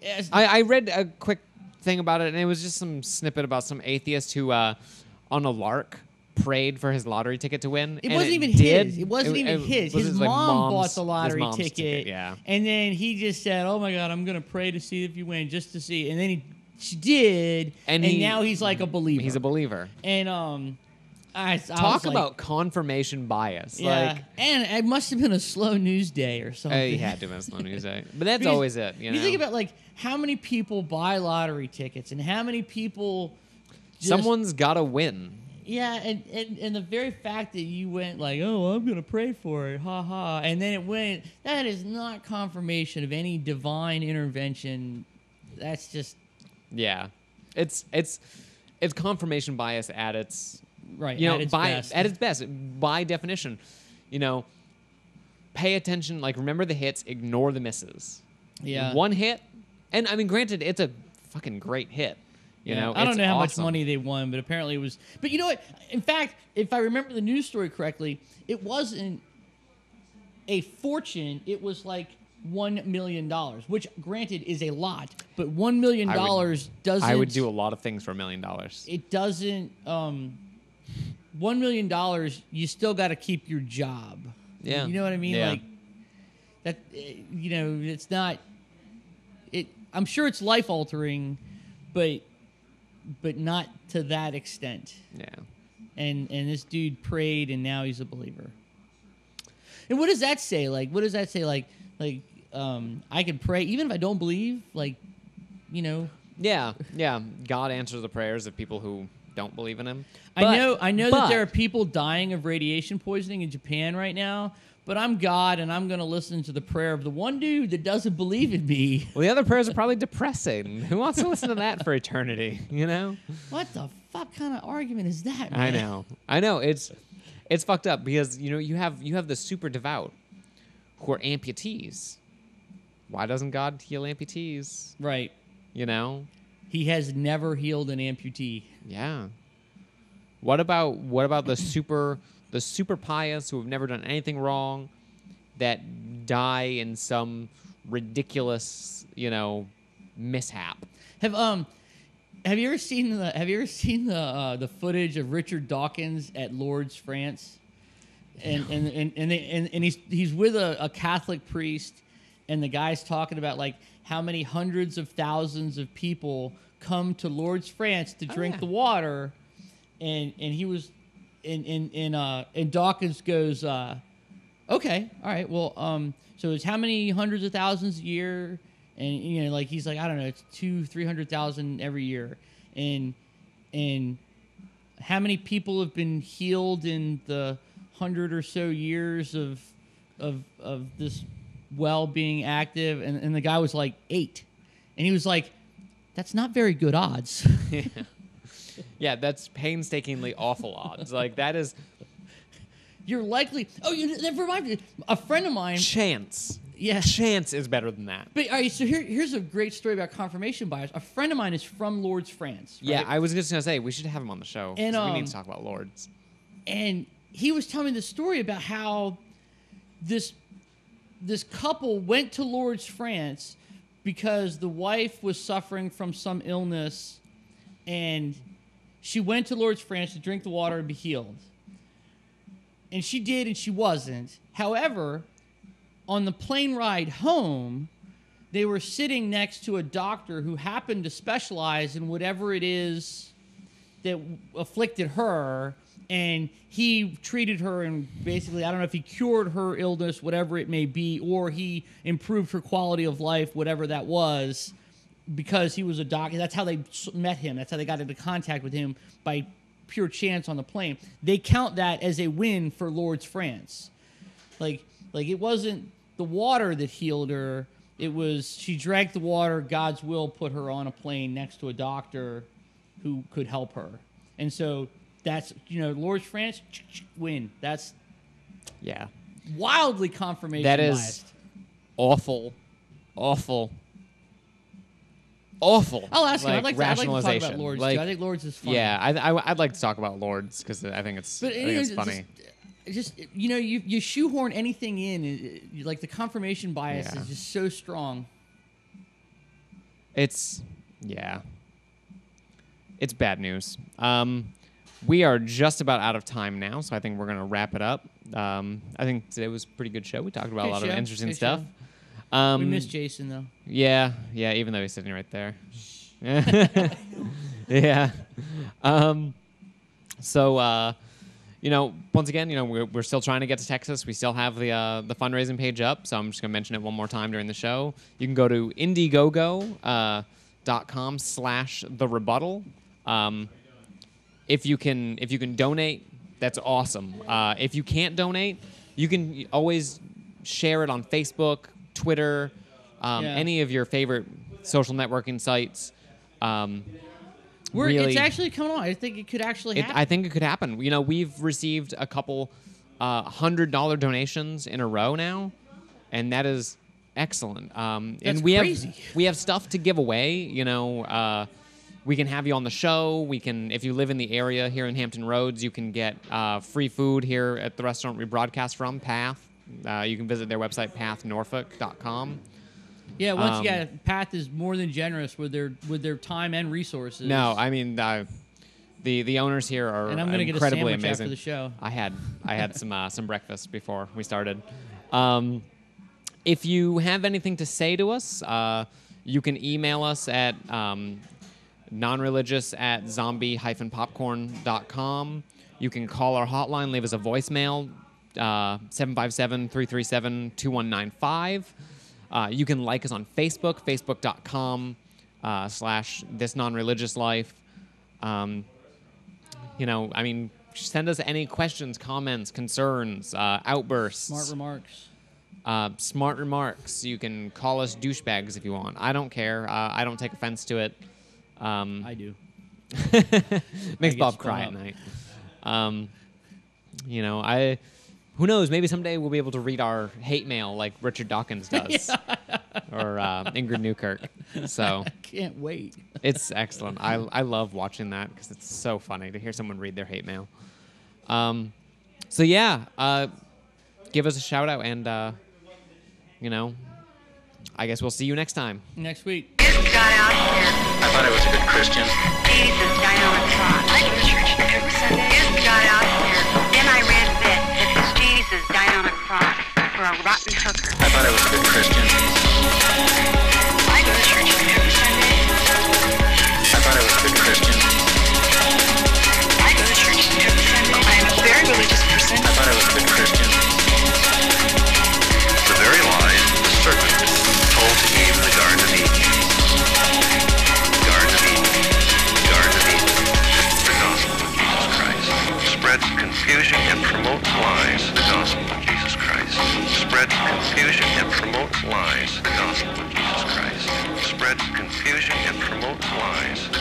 Yes. I read a quick thing about it, and it was just some snippet about some atheist who, on a lark, prayed for his lottery ticket to win. It and wasn't even did. his. It wasn't even his. was His like mom mom's- bought the lottery his mom's ticket. Yeah. And then he just said, "Oh my God, I'm gonna pray to see if you win, just to see." And then she did, and now he's like a believer. He's a believer. And I Talk was like, about confirmation bias. yeah. Like, And it must have been a slow news day or something. he had to miss on Tuesday. But that's Because always it. You think about like how many people buy lottery tickets and how many people. Someone's got to win. Yeah, and the very fact that you went like, oh, I'm gonna pray for it, ha ha, and then it went. That is not confirmation of any divine intervention. That's just Yeah, it's confirmation bias at its Right. You know, at its by best. at its best, by definition, you know, pay attention. Like, remember the hits, ignore the misses. Yeah. One hit, and I mean, granted, it's a fucking great hit. You know, I don't it's know how much awesome. money they won, but apparently it was. But you know what? In fact, if I remember the news story correctly, it wasn't a fortune. It was like $1 million, which, granted, is a lot. But $1 million doesn't. I would do a lot of things for $1 million. It doesn't. $1 million, you still got to keep your job. Yeah. You know what I mean? Yeah. Like that. You know, it's not. It. I'm sure it's life altering, but not to that extent. Yeah. And this dude prayed, and now he's a believer. And what does that say? Like, what does that say? Like, I can pray even if I don't believe. Like, you know. Yeah. God answers the prayers of people who don't believe in Him. I know that there are people dying of radiation poisoning in Japan right now. But I'm God, and I'm going to listen to the prayer of the one dude that doesn't believe in me. Well, the other prayers are probably depressing. Who wants to listen to that for eternity? You know. What the fuck kind of argument is that, man? I know. It's fucked up because you know you have the super devout who are amputees. Why doesn't God heal amputees? Right. You know. He has never healed an amputee. Yeah. What about the super pious who have never done anything wrong that die in some ridiculous, you know, mishap? Have you ever seen the footage of Richard Dawkins at Lourdes, France? And he's with a Catholic priest, and the guy's talking about like how many hundreds of thousands of people come to Lourdes, France to drink the water, and he was and Dawkins goes, okay, all right, well, so it's how many hundreds of thousands a year, and you know, like he's like, I don't know, it's 200,000-300,000 every year, and how many people have been healed in the 100 or so years of this well being active, and the guy was like 8, and he was like, that's not very good odds. Yeah, that's painstakingly awful odds. Like that is. You're likely. Oh, that reminds me. A friend of mine. Chance. Yeah. Chance is better than that. But all right, so here's a great story about confirmation bias. A friend of mine is from Lourdes, France. Right? Yeah, I was just gonna say we should have him on the show. And 'cause we need to talk about Lourdes. And he was telling me the story about how this couple went to Lourdes, France, because the wife was suffering from some illness, and she went to Lourdes, France to drink the water and be healed. And she did, and she wasn't. However, on the plane ride home, they were sitting next to a doctor who happened to specialize in whatever it is that afflicted her, and he treated her and basically, I don't know if he cured her illness, whatever it may be, or he improved her quality of life, whatever that was, because he was a doctor. That's how they met him. That's how they got into contact with him, by pure chance on the plane. They count that as a win for Lourdes, France. Like it wasn't the water that healed her. It was she drank the water. God's will put her on a plane next to a doctor who could help her. And so that's, you know, Lourdes, France, win. That's wildly confirmation That is biased. Awful. I'll ask him. Like, I'd like to talk rationalization. about Lourdes, Like, too. I think Lourdes is fun. Yeah, I'd like to talk about Lourdes because I think it's funny. Just you know, you shoehorn anything in, like the confirmation bias is just so strong. It's bad news. We are just about out of time now, so I think we're gonna wrap it up. I think today was a pretty good show. We talked about a lot of interesting stuff. We missed Jason though. Yeah, even though he's sitting right there. Yeah. So, you know, once again, you know, we're still trying to get to Texas. We still have the fundraising page up, so I'm just gonna mention it one more time during the show. You can go to indiegogo.com/therebuttal. If you can donate, that's awesome. If you can't donate, you can always share it on Facebook, Twitter, any of your favorite social networking sites. really, it's actually coming on. I think it could actually happen. I think it could happen. You know, we've received a couple $100 donations in a row now, and that is excellent. That's and we crazy. we have stuff to give away. You know, we can have you on the show. We can, if you live in the area here in Hampton Roads, you can get free food here at the restaurant we broadcast from, Path. You can visit their website, pathnorfolk.com. Yeah, once again, Path is more than generous with their time and resources. No, I mean the owners here are and I'm gonna incredibly get a sandwich amazing. after the show. I had some breakfast before we started. If you have anything to say to us, you can email us at nonreligious@zombie-popcorn.com. You can call our hotline, leave us a voicemail, 757-337-2195. You can like us on Facebook, facebook.com/thisnonreligiouslife. You know, I mean, send us any questions, comments, concerns, outbursts. Smart remarks. You can call us douchebags if you want. I don't care. I don't take offense to it. I do. Makes I Bob get cry spun at night. You know, who knows? Maybe someday we'll be able to read our hate mail like Richard Dawkins does, or Ingrid Newkirk. So I can't wait. it's excellent. I love watching that because it's so funny to hear someone read their hate mail. So yeah, give us a shout out, and you know, I guess we'll see you next time. Next week. This guy out here, I thought I was a good Christian. Jesus died on a cross. I go to church every Sunday. This guy out here. Then I read that this Jesus died on a cross for a rotten hooker. I thought I was a good Christian. I go to church every Sunday. I thought I was a good Christian. I go to church every Sunday. I am a very religious person. I thought I was a good Christian. The very lies the serpent told to Eve in the Garden of Eden. Garden of Eden. Garden of Eden. The gospel of Jesus Christ. Spread confusion and promote lies. The gospel of Jesus Christ. Spread confusion and promote lies. The gospel of Jesus Christ. Spread confusion and promote lies. The